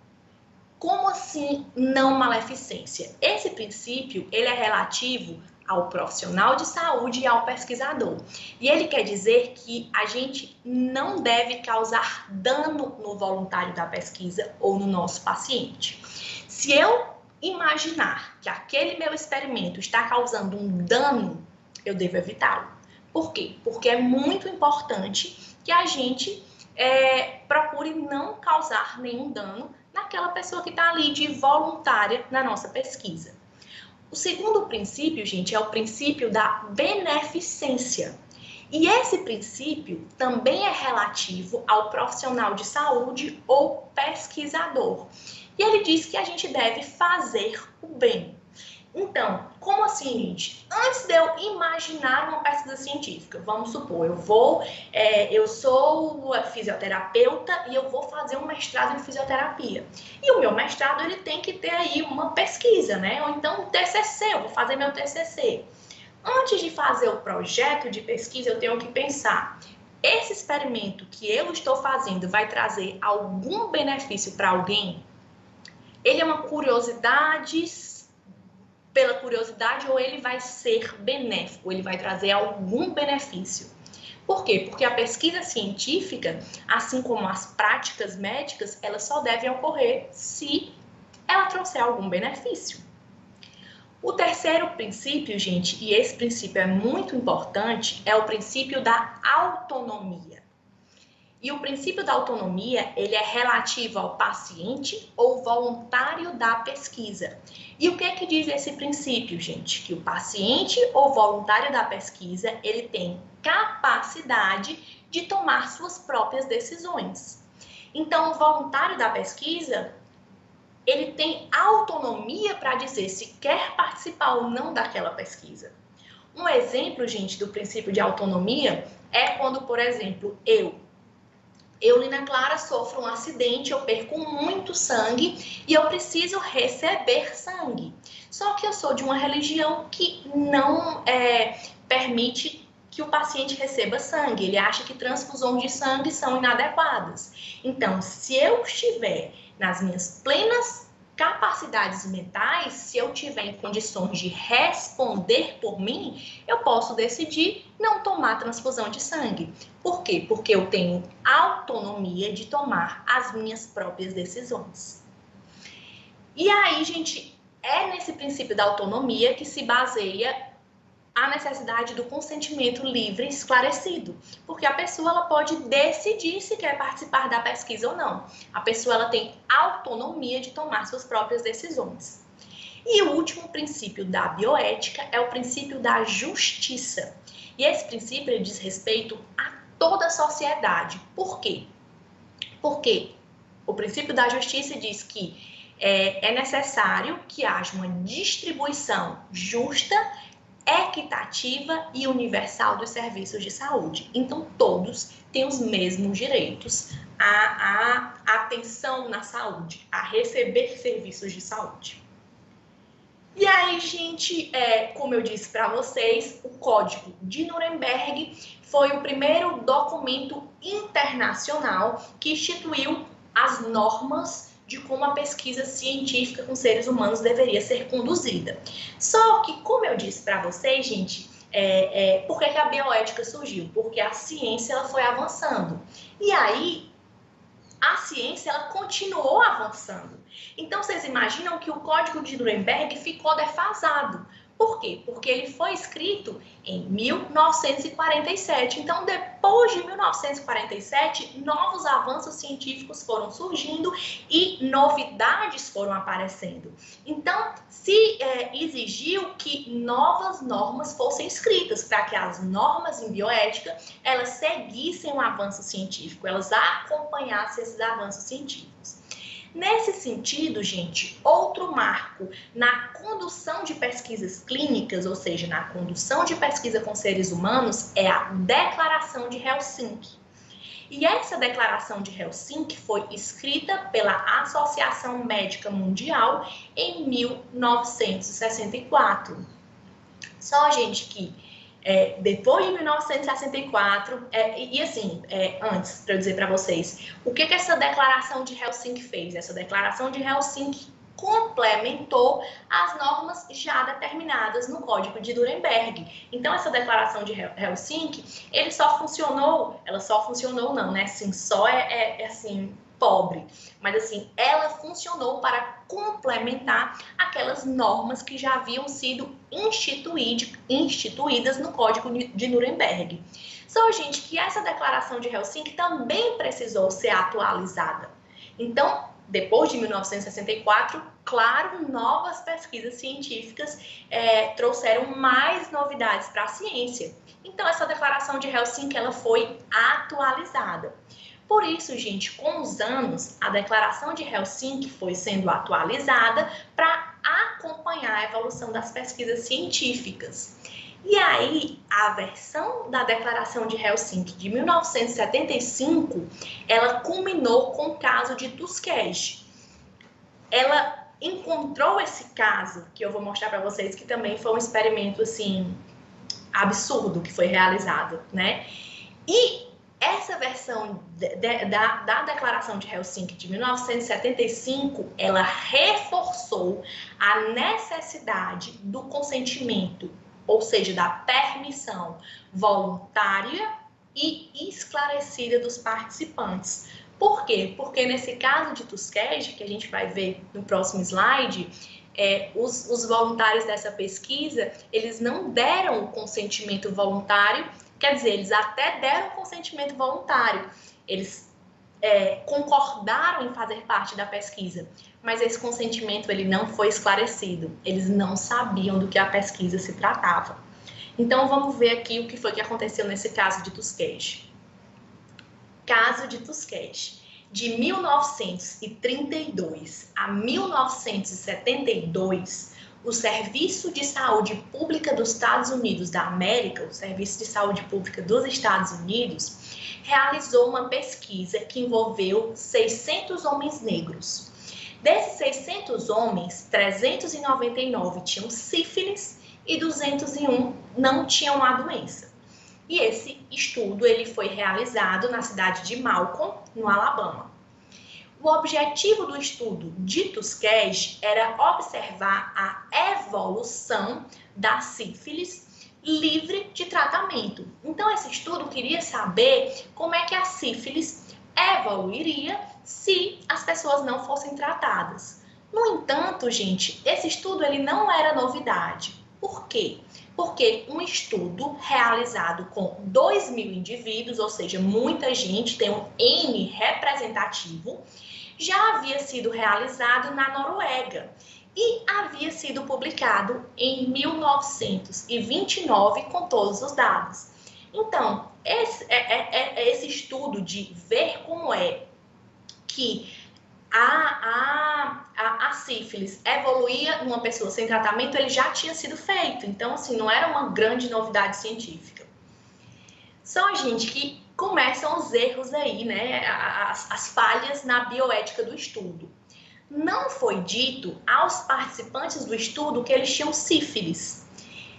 Como assim não maleficência? Esse princípio, ele é relativo ao profissional de saúde e ao pesquisador. E ele quer dizer que a gente não deve causar dano no voluntário da pesquisa ou no nosso paciente. Se eu imaginar que aquele meu experimento está causando um dano, eu devo evitá-lo. Por quê? Porque é muito importante que a gente procure não causar nenhum dano naquela pessoa que está ali de voluntária na nossa pesquisa. O segundo princípio, gente, é o princípio da beneficência. E esse princípio também é relativo ao profissional de saúde ou pesquisador. E ele diz que a gente deve fazer o bem. Então, como assim, gente? Antes de eu imaginar uma pesquisa científica, vamos supor, eu sou fisioterapeuta e eu vou fazer um mestrado em fisioterapia. E o meu mestrado, ele tem que ter aí uma pesquisa, né? Ou então um TCC, eu vou fazer meu TCC. Antes de fazer o projeto de pesquisa, eu tenho que pensar, esse experimento que eu estou fazendo vai trazer algum benefício para alguém? Ele é uma curiosidade pela curiosidade ou ele vai ser benéfico, ele vai trazer algum benefício. Por quê? Porque a pesquisa científica, assim como as práticas médicas, elas só devem ocorrer se ela trouxer algum benefício. O terceiro princípio, gente, e esse princípio é muito importante, é o princípio da autonomia. E o princípio da autonomia, ele é relativo ao paciente ou voluntário da pesquisa. E o que é que diz esse princípio, gente? Que o paciente ou voluntário da pesquisa, ele tem capacidade de tomar suas próprias decisões. Então, o voluntário da pesquisa, ele tem autonomia para dizer se quer participar ou não daquela pesquisa. Um exemplo, gente, do princípio de autonomia é quando, por exemplo, eu, Lina Clara, sofro um acidente, eu perco muito sangue e eu preciso receber sangue. Só que eu sou de uma religião que não permite que o paciente receba sangue. Ele acha que transfusões de sangue são inadequadas. Então, se eu estiver nas minhas plenas capacidades mentais, se eu tiver em condições de responder por mim, eu posso decidir não tomar transfusão de sangue. Por quê? Porque eu tenho autonomia de tomar as minhas próprias decisões. E aí, gente, é nesse princípio da autonomia que se baseia a necessidade do consentimento livre e esclarecido, porque a pessoa ela pode decidir se quer participar da pesquisa ou não. A pessoa ela tem autonomia de tomar suas próprias decisões. E o último princípio da bioética é o princípio da justiça. E esse princípio ele diz respeito a toda a sociedade. Por quê? Porque o princípio da justiça diz que é necessário que haja uma distribuição justa, equitativa e universal dos serviços de saúde. Então, todos têm os mesmos direitos à atenção na saúde, a receber serviços de saúde. E aí, gente, como eu disse para vocês, o Código de Nuremberg foi o primeiro documento internacional que instituiu as normas de como a pesquisa científica com seres humanos deveria ser conduzida. Só que, como eu disse para vocês, gente, por que a bioética surgiu? Porque a ciência ela foi avançando. E aí, a ciência ela continuou avançando. Então, vocês imaginam que o Código de Nuremberg ficou defasado. Por quê? Porque ele foi escrito em 1947. Então, depois de 1947, novos avanços científicos foram surgindo e novidades foram aparecendo. Então, se exigiu que novas normas fossem escritas para que as normas em bioética elas seguissem o avanço científico, elas acompanhassem esses avanços científicos. Nesse sentido, gente, outro marco na condução de pesquisas clínicas, ou seja, na condução de pesquisa com seres humanos, é a Declaração de Helsinki. E essa Declaração de Helsinki foi escrita pela Associação Médica Mundial em 1964. Só, gente, que depois de 1964, antes, para eu dizer para vocês, o que essa Declaração de Helsinki fez? Essa Declaração de Helsinki complementou as normas já determinadas no Código de Nuremberg. Então, essa Declaração de Helsinki, ela só funcionou não, né? Assim, pobre, mas assim, ela funcionou para complementar aquelas normas que já haviam sido instituídas no Código de Nuremberg. Só, gente, que essa Declaração de Helsinki também precisou ser atualizada. Então, depois de 1964, claro, novas pesquisas científicas trouxeram mais novidades para a ciência. Então, essa Declaração de Helsinki ela foi atualizada. Por isso, gente, com os anos, a Declaração de Helsinki foi sendo atualizada para acompanhar a evolução das pesquisas científicas. E aí, a versão da Declaração de Helsinki de 1975, ela culminou com o caso de Tuskegee. Ela encontrou esse caso, que eu vou mostrar para vocês, que também foi um experimento, assim, absurdo que foi realizado, né? E essa versão da Declaração de Helsinki de 1975, ela reforçou a necessidade do consentimento, ou seja, da permissão voluntária e esclarecida dos participantes. Por quê? Porque nesse caso de Tuskegee, que a gente vai ver no próximo slide, os voluntários dessa pesquisa, eles não deram o consentimento voluntário. Quer dizer, eles até deram consentimento voluntário, Eles concordaram em fazer parte da pesquisa, mas esse consentimento ele não foi esclarecido. Eles não sabiam do que a pesquisa se tratava. Então, vamos ver aqui o que foi que aconteceu nesse caso de Tuskegee. Caso de Tuskegee. De 1932 a 1972, o Serviço de Saúde Pública dos Estados Unidos da América, o Serviço de Saúde Pública dos Estados Unidos, realizou uma pesquisa que envolveu 600 homens negros. Desses 600 homens, 399 tinham sífilis e 201 não tinham a doença. E esse estudo ele foi realizado na cidade de Malcolm, no Alabama. O objetivo do estudo de Tuskegee era observar a evolução da sífilis livre de tratamento. Então, esse estudo queria saber como é que a sífilis evoluiria se as pessoas não fossem tratadas. No entanto, gente, esse estudo ele não era novidade. Por quê? Porque um estudo realizado com 2.000 indivíduos, ou seja, muita gente, tem um N representativo, já havia sido realizado na Noruega e havia sido publicado em 1929 com todos os dados. Então, esse estudo de ver como é que a sífilis evoluía numa pessoa sem tratamento, ele já tinha sido feito. Então, assim, não era uma grande novidade científica. Só, gente, que começam os erros aí, né? As falhas na bioética do estudo. Não foi dito aos participantes do estudo que eles tinham sífilis,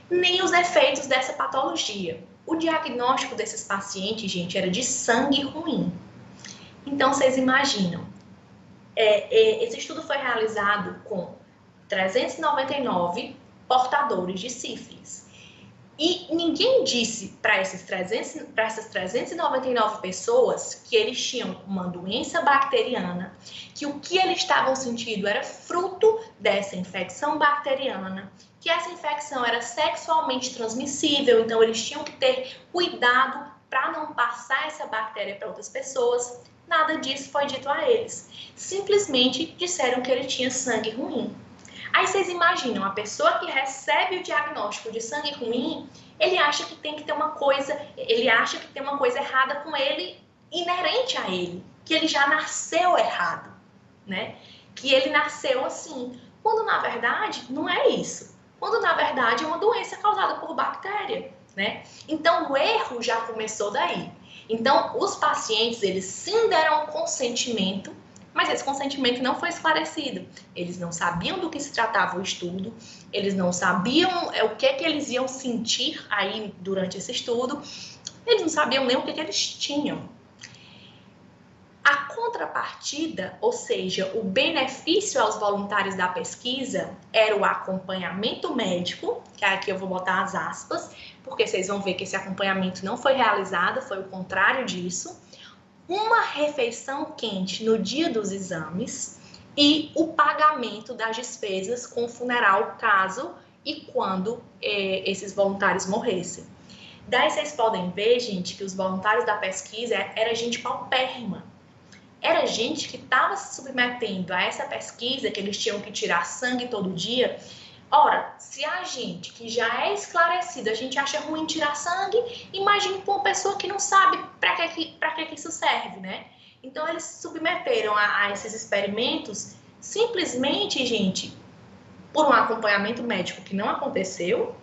nem os efeitos dessa patologia. O diagnóstico desses pacientes, gente, era de sangue ruim. Então, vocês imaginam, esse estudo foi realizado com 399 portadores de sífilis. E ninguém disse para essas 399 pessoas que eles tinham uma doença bacteriana, que o que eles estavam sentindo era fruto dessa infecção bacteriana, que essa infecção era sexualmente transmissível, então eles tinham que ter cuidado para não passar essa bactéria para outras pessoas. Nada disso foi dito a eles. Simplesmente disseram que ele tinha sangue ruim. Aí vocês imaginam, a pessoa que recebe o diagnóstico de sangue ruim, ele acha que tem que ter uma coisa, ele acha que tem uma coisa errada com ele, inerente a ele, que ele já nasceu errado, né? Que ele nasceu assim, quando na verdade não é isso. Quando na verdade é uma doença causada por bactéria, né? Então o erro já começou daí. Então os pacientes, eles sim deram consentimento, mas esse consentimento não foi esclarecido. Eles não sabiam do que se tratava o estudo, eles não sabiam o que eles iam sentir aí durante esse estudo, eles não sabiam nem o que eles tinham. A contrapartida, ou seja, o benefício aos voluntários da pesquisa, era o acompanhamento médico, que aqui eu vou botar as aspas, porque vocês vão ver que esse acompanhamento não foi realizado, foi o contrário disso. Uma refeição quente no dia dos exames e o pagamento das despesas com o funeral, caso e quando esses voluntários morressem. Daí vocês podem ver, gente, que os voluntários da pesquisa era gente paupérrima. Era gente que estava se submetendo a essa pesquisa, que eles tinham que tirar sangue todo dia. Ora, se a gente que já é esclarecido, a gente acha ruim tirar sangue, imagine para uma pessoa que não sabe para que isso serve, né? Então, eles se submeteram a esses experimentos simplesmente, gente, por um acompanhamento médico que não aconteceu,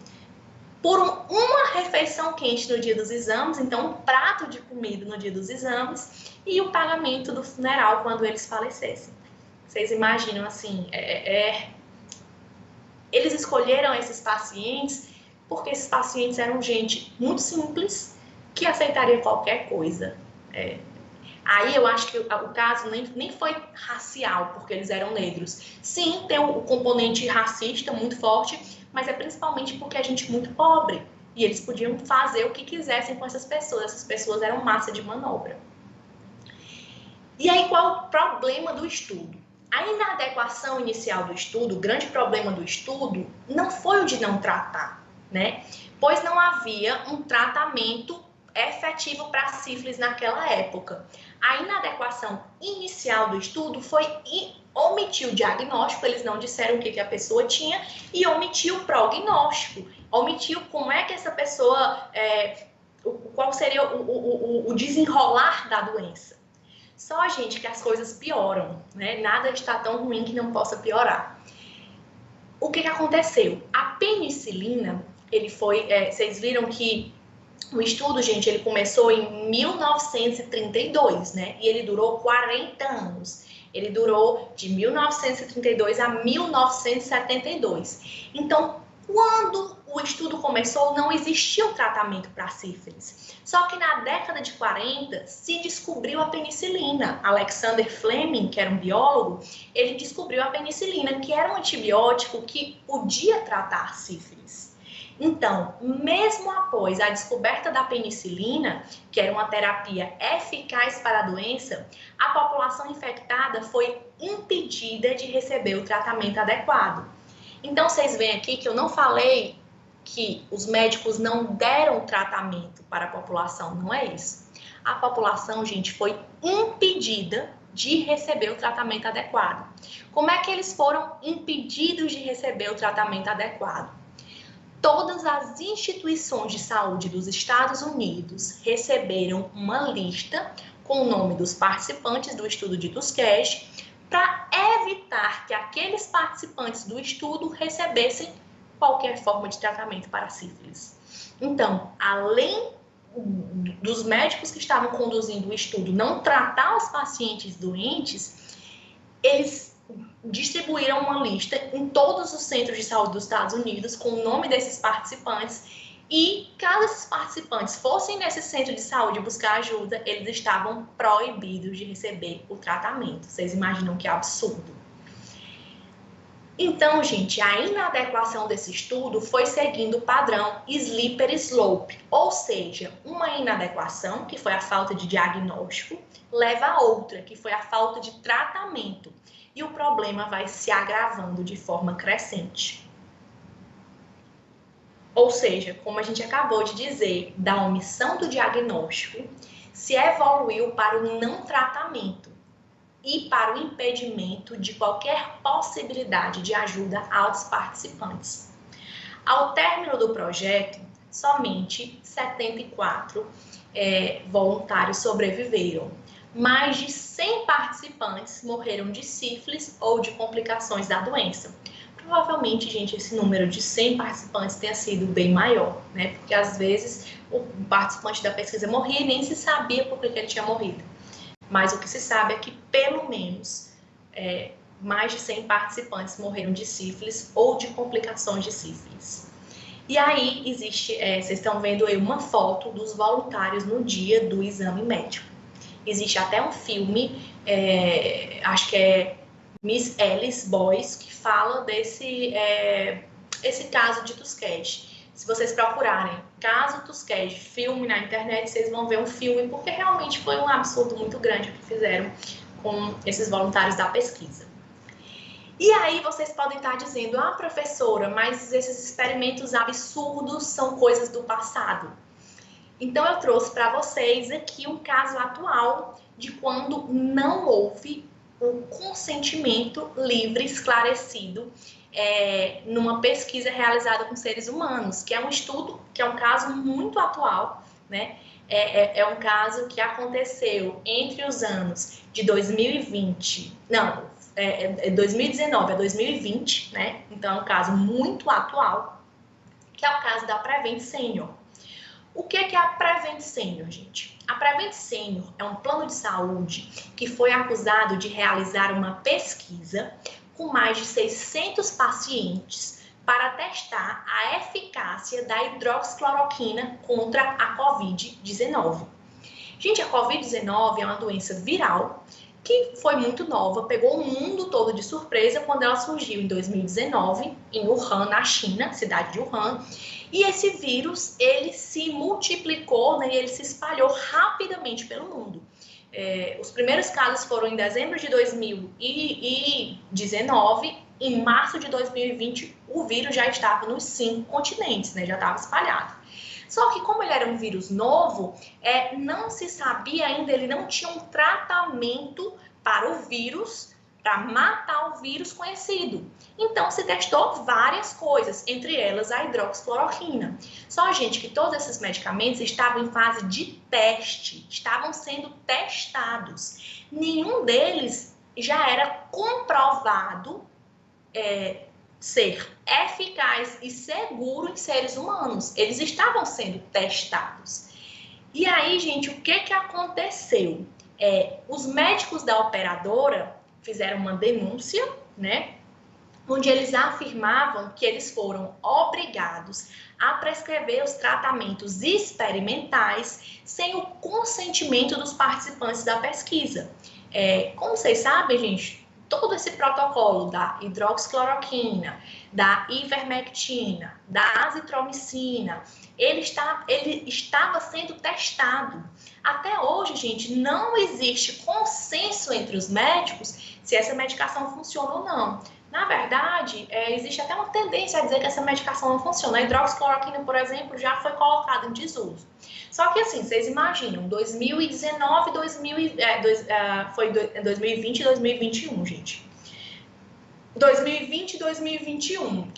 por uma refeição quente no dia dos exames, então um prato de comida no dia dos exames e o pagamento do funeral quando eles falecessem. Vocês imaginam, assim, eles escolheram esses pacientes porque esses pacientes eram gente muito simples que aceitaria qualquer coisa. Aí eu acho que o caso nem foi racial, porque eles eram negros. Sim, tem o componente racista muito forte, mas é principalmente porque a gente é muito pobre. E eles podiam fazer o que quisessem com essas pessoas. Essas pessoas eram massa de manobra. E aí, qual o problema do estudo? A inadequação inicial do estudo, o grande problema do estudo, não foi o de não tratar, né? Pois não havia um tratamento efetivo para a sífilis naquela época. A inadequação inicial do estudo foi omitir o diagnóstico, eles não disseram o que a pessoa tinha, e omitir o prognóstico, omitiu como é que essa pessoa, qual seria o desenrolar da doença. Só, gente, que as coisas pioram, né? Nada está tão ruim que não possa piorar. O que aconteceu? A penicilina, vocês viram que o estudo, gente, ele começou em 1932, né? E ele durou 40 anos. Ele durou de 1932 a 1972. Então, quando o estudo começou, não existia um tratamento para sífilis. Só que na década de 40 se descobriu a penicilina. Alexander Fleming, que era um biólogo, ele descobriu a penicilina, que era um antibiótico que podia tratar sífilis. Então, mesmo após a descoberta da penicilina, que era uma terapia eficaz para a doença, a população infectada foi impedida de receber o tratamento adequado. Então, vocês veem aqui que eu não falei que os médicos não deram tratamento para a população, não é isso. A população, gente, foi impedida de receber o tratamento adequado. Como é que eles foram impedidos de receber o tratamento adequado? Todas as instituições de saúde dos Estados Unidos receberam uma lista com o nome dos participantes do estudo de Tuskegee para evitar que aqueles participantes do estudo recebessem qualquer forma de tratamento para sífilis. Então, além dos médicos que estavam conduzindo o estudo não tratar os pacientes doentes, eles distribuíram uma lista em todos os centros de saúde dos Estados Unidos com o nome desses participantes e caso esses participantes fossem nesse centro de saúde buscar ajuda, eles estavam proibidos de receber o tratamento. Vocês imaginam que absurdo? Então, gente, a inadequação desse estudo foi seguindo o padrão slippery-slope, ou seja, uma inadequação, que foi a falta de diagnóstico, leva a outra, que foi a falta de tratamento. E o problema vai se agravando de forma crescente. Ou seja, como a gente acabou de dizer, da omissão do diagnóstico, se evoluiu para o não tratamento e para o impedimento de qualquer possibilidade de ajuda aos participantes. Ao término do projeto, somente 74 voluntários sobreviveram. Mais de 100 participantes morreram de sífilis ou de complicações da doença. Provavelmente, gente, esse número de 100 participantes tenha sido bem maior, né? Porque às vezes o participante da pesquisa morria e nem se sabia por que ele tinha morrido. Mas o que se sabe é que pelo menos mais de 100 participantes morreram de sífilis ou de complicações de sífilis. E aí existe, vocês estão vendo aí uma foto dos voluntários no dia do exame médico. Existe até um filme, acho que é Miss Alice Boys, que fala esse caso de Tuskegee. Se vocês procurarem caso Tuskegee filme na internet, vocês vão ver um filme, porque realmente foi um absurdo muito grande o que fizeram com esses voluntários da pesquisa. E aí vocês podem estar dizendo, professora, mas esses experimentos absurdos são coisas do passado. Então, eu trouxe para vocês aqui um caso atual de quando não houve o consentimento livre, esclarecido, numa pesquisa realizada com seres humanos, que é um estudo, que é um caso muito atual, né? É um caso que aconteceu entre os anos de 2019 a 2020, né? Então, é um caso muito atual, que é o caso da Prevent Senior. O que é a Prevent Senior, gente? A Prevent Senior é um plano de saúde que foi acusado de realizar uma pesquisa com mais de 600 pacientes para testar a eficácia da hidroxicloroquina contra a Covid-19. Gente, a Covid-19 é uma doença viral que foi muito nova, pegou o mundo todo de surpresa quando ela surgiu em 2019, em Wuhan, na China, cidade de Wuhan. E esse vírus, ele se multiplicou, né, e ele se espalhou rapidamente pelo mundo. Os primeiros casos foram em dezembro de 2019, em março de 2020, o vírus já estava nos 5 continentes, né, já estava espalhado. Só que como ele era um vírus novo, não se sabia ainda, ele não tinha um tratamento para o vírus, para matar o vírus conhecido. Então, se testou várias coisas, entre elas a hidroxicloroquina. Só, gente, que todos esses medicamentos estavam em fase de teste, estavam sendo testados. Nenhum deles já era comprovado ser eficaz e seguro em seres humanos. Eles estavam sendo testados. E aí, gente, o que aconteceu? Os médicos da operadora fizeram uma denúncia, né? Onde eles afirmavam que eles foram obrigados a prescrever os tratamentos experimentais sem o consentimento dos participantes da pesquisa. Como vocês sabem, gente, todo esse protocolo da hidroxicloroquina, da ivermectina, da azitromicina, ele estava sendo testado. Até hoje, gente, não existe consenso entre os médicos se essa medicação funciona ou não. Na verdade, existe até uma tendência a dizer que essa medicação não funciona. A hidroxicloroquina, por exemplo, já foi colocada em desuso. Só que assim, vocês imaginam, 2019, foi 2020 e 2021, gente. 2020 e 2021,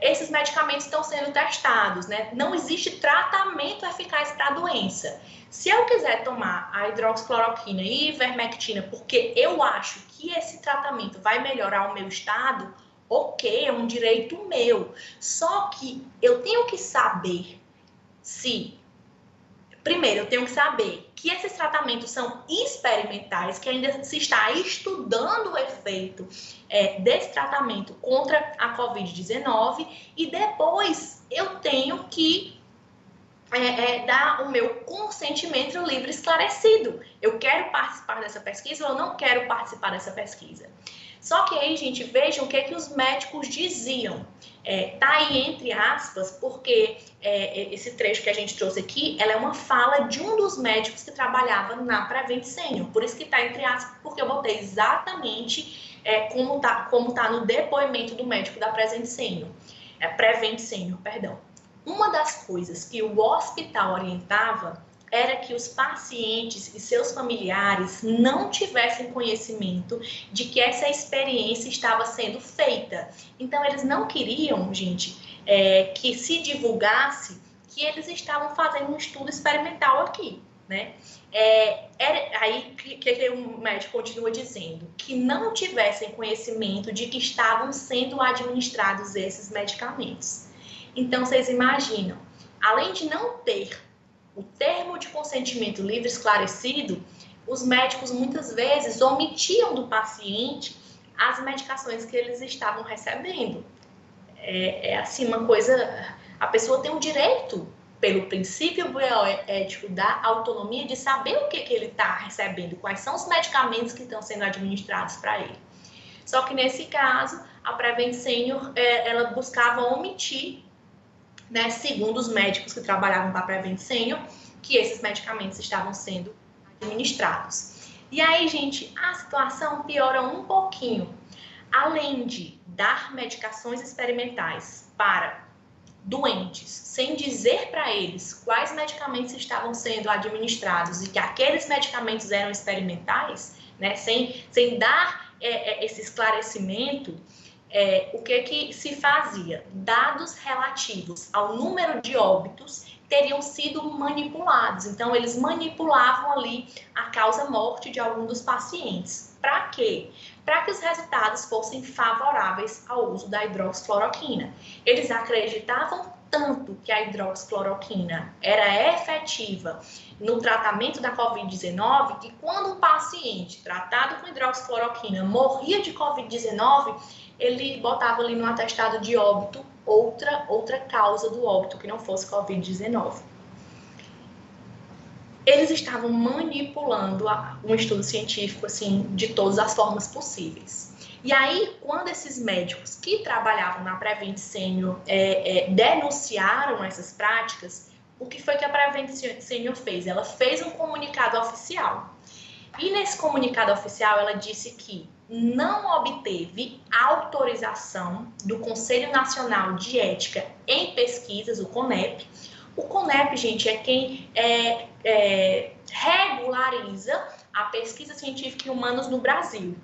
esses medicamentos estão sendo testados, né? Não existe tratamento eficaz para a doença. Se eu quiser tomar a hidroxicloroquina e ivermectina porque eu acho que esse tratamento vai melhorar o meu estado, ok, é um direito meu. Só que eu tenho que saber primeiro, eu tenho que saber que esses tratamentos são experimentais, que ainda se está estudando o efeito desse tratamento contra a Covid-19 e depois eu tenho que dar o meu consentimento livre e esclarecido. Eu quero participar dessa pesquisa ou eu não quero participar dessa pesquisa. Só que aí, gente, vejam o que os médicos diziam. Tá aí entre aspas, porque esse trecho que a gente trouxe aqui, ela é uma fala de um dos médicos que trabalhava na Prevent Senior. Por isso que tá entre aspas, porque eu botei exatamente como tá no depoimento do médico da Prevent Senior. Prevent Senior, perdão. Uma das coisas que o hospital orientava era que os pacientes e seus familiares não tivessem conhecimento de que essa experiência estava sendo feita. Então, eles não queriam, gente, que se divulgasse que eles estavam fazendo um estudo experimental aqui, né? Aí, que o médico continua dizendo? Que não tivessem conhecimento de que estavam sendo administrados esses medicamentos. Então, vocês imaginam, além de não ter o termo de consentimento livre esclarecido, os médicos muitas vezes omitiam do paciente as medicações que eles estavam recebendo. Assim, uma coisa... A pessoa tem um direito, pelo princípio bioético da autonomia, de saber o que ele está recebendo, quais são os medicamentos que estão sendo administrados para ele. Só que nesse caso, a Prevent Senior, ela buscava omitir, né, segundo os médicos que trabalhavam para a Prevent Senior, que esses medicamentos estavam sendo administrados. E aí, gente, a situação piora um pouquinho. Além de dar medicações experimentais para doentes, sem dizer para eles quais medicamentos estavam sendo administrados e que aqueles medicamentos eram experimentais, né, sem dar esse esclarecimento, o que se fazia? Dados relativos ao número de óbitos teriam sido manipulados. Então, eles manipulavam ali a causa-morte de algum dos pacientes. Para quê? Para que os resultados fossem favoráveis ao uso da hidroxicloroquina. Eles acreditavam tanto que a hidroxicloroquina era efetiva no tratamento da Covid-19 que quando um paciente tratado com hidroxicloroquina morria de Covid-19, ele botava ali no atestado de óbito outra causa do óbito que não fosse Covid-19. Eles estavam manipulando um estudo científico assim de todas as formas possíveis. E aí, quando esses médicos que trabalhavam na Prevent Senior denunciaram essas práticas, o que foi que a Prevent Senior fez? Ela fez um comunicado oficial. E nesse comunicado oficial, ela disse que não obteve autorização do Conselho Nacional de Ética em Pesquisas, o CONEP, O CONEP, gente, é quem regulariza a pesquisa científica em humanos no Brasil.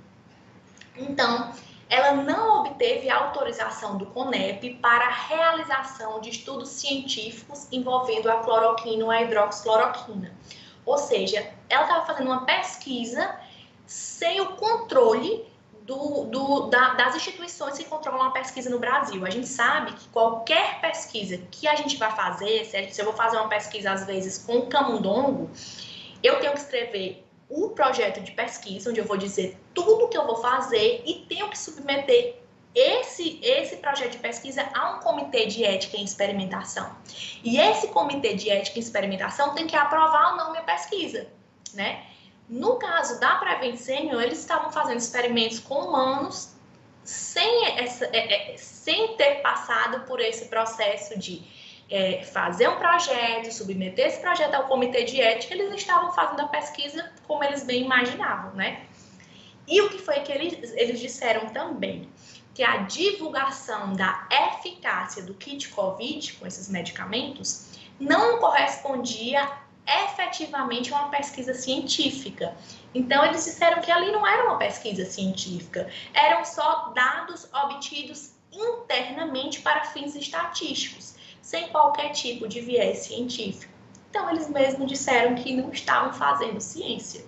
Então, ela não obteve autorização do CONEP para a realização de estudos científicos envolvendo a cloroquina ou a hidroxicloroquina. Ou seja, ela estava fazendo uma pesquisa sem o controle das instituições que controlam a pesquisa no Brasil. A gente sabe que qualquer pesquisa que a gente vai fazer, se eu vou fazer uma pesquisa, às vezes, com camundongo, eu tenho que escrever um projeto de pesquisa, onde eu vou dizer tudo que eu vou fazer e tenho que submeter esse projeto de pesquisa a um comitê de ética em experimentação. E esse comitê de ética em experimentação tem que aprovar ou não minha pesquisa, né? No caso da Prevent Senior, eles estavam fazendo experimentos com humanos sem ter passado por esse processo de fazer um projeto, submeter esse projeto ao comitê de ética. Eles estavam fazendo a pesquisa como eles bem imaginavam, né? E o que foi que eles disseram também? Que a divulgação da eficácia do kit COVID com esses medicamentos não correspondia efetivamente a uma pesquisa científica. Então, eles disseram que ali não era uma pesquisa científica, eram só dados obtidos internamente para fins estatísticos, sem qualquer tipo de viés científico. Então, eles mesmos disseram que não estavam fazendo ciência.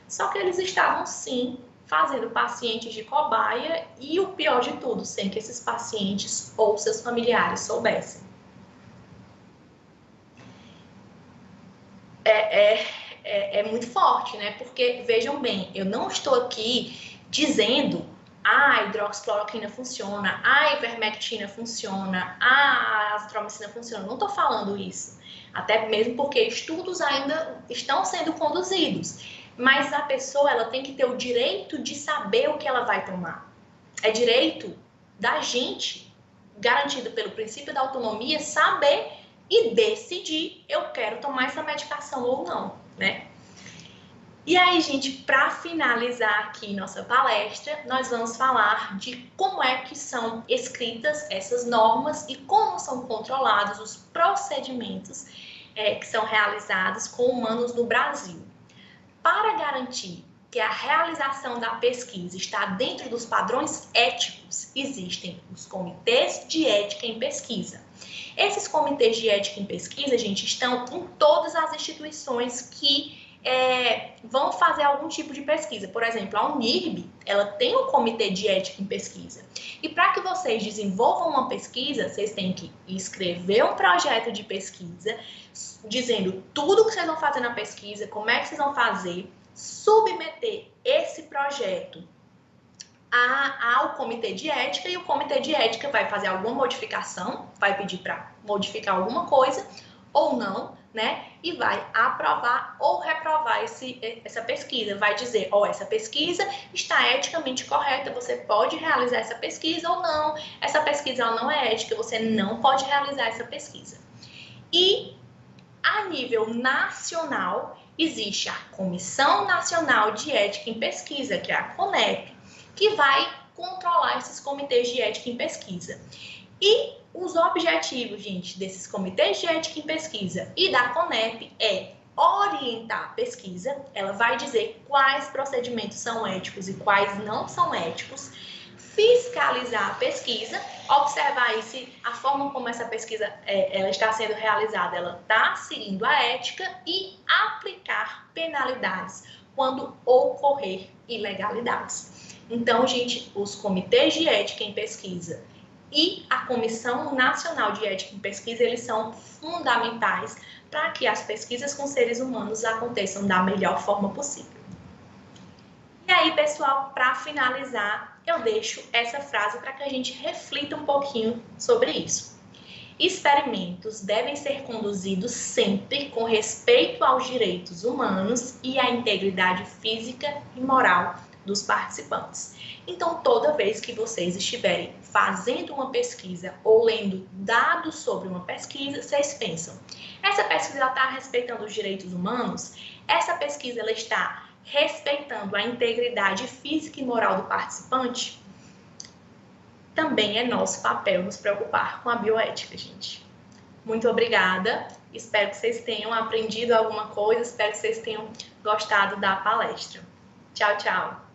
Só que eles estavam, sim, fazendo pacientes de cobaia e, o pior de tudo, sem que esses pacientes ou seus familiares soubessem. É muito forte, né? Porque, vejam bem, eu não estou aqui dizendo a hidroxicloroquina funciona, a ivermectina funciona, a azitromicina funciona. Não estou falando isso. Até mesmo porque estudos ainda estão sendo conduzidos. Mas a pessoa, ela tem que ter o direito de saber o que ela vai tomar. É direito da gente, garantido pelo princípio da autonomia, saber e decidir, eu quero tomar essa medicação ou não, né? E aí, gente, para finalizar aqui nossa palestra, nós vamos falar de como é que são escritas essas normas e como são controlados os procedimentos que são realizados com humanos no Brasil. Para garantir que a realização da pesquisa está dentro dos padrões éticos, existem os comitês de ética em pesquisa. Esses comitês de ética em pesquisa, gente, estão em todas as instituições que vão fazer algum tipo de pesquisa. Por exemplo, a Unirb, ela tem um comitê de ética em pesquisa. E para que vocês desenvolvam uma pesquisa, vocês têm que escrever um projeto de pesquisa, dizendo tudo que vocês vão fazer na pesquisa, como é que vocês vão fazer, submeter esse projeto ao comitê de ética, e o comitê de ética vai fazer alguma modificação, vai pedir para modificar alguma coisa ou não, né? E vai aprovar ou reprovar essa pesquisa. Vai dizer, essa pesquisa está eticamente correta, você pode realizar essa pesquisa ou não. Essa pesquisa ela não é ética, você não pode realizar essa pesquisa. E a nível nacional, existe a Comissão Nacional de Ética em Pesquisa, que é a CONEP, que vai controlar esses comitês de ética em pesquisa. E os objetivos, gente, desses comitês de ética em pesquisa e da CONEP é orientar a pesquisa, ela vai dizer quais procedimentos são éticos e quais não são éticos, fiscalizar a pesquisa, observar aí se a forma como essa pesquisa ela está sendo realizada, ela está seguindo a ética, e aplicar penalidades quando ocorrer ilegalidades. Então, gente, os comitês de ética em pesquisa e a Comissão Nacional de Ética em Pesquisa, eles são fundamentais para que as pesquisas com seres humanos aconteçam da melhor forma possível. E aí, pessoal, para finalizar, eu deixo essa frase para que a gente reflita um pouquinho sobre isso. Experimentos devem ser conduzidos sempre com respeito aos direitos humanos e à integridade física e moral dos participantes. Então, toda vez que vocês estiverem fazendo uma pesquisa ou lendo dados sobre uma pesquisa, vocês pensam, essa pesquisa está respeitando os direitos humanos? Essa pesquisa ela está respeitando a integridade física e moral do participante? Também é nosso papel nos preocupar com a bioética, gente. Muito obrigada. Espero que vocês tenham aprendido alguma coisa, espero que vocês tenham gostado da palestra. Tchau, tchau.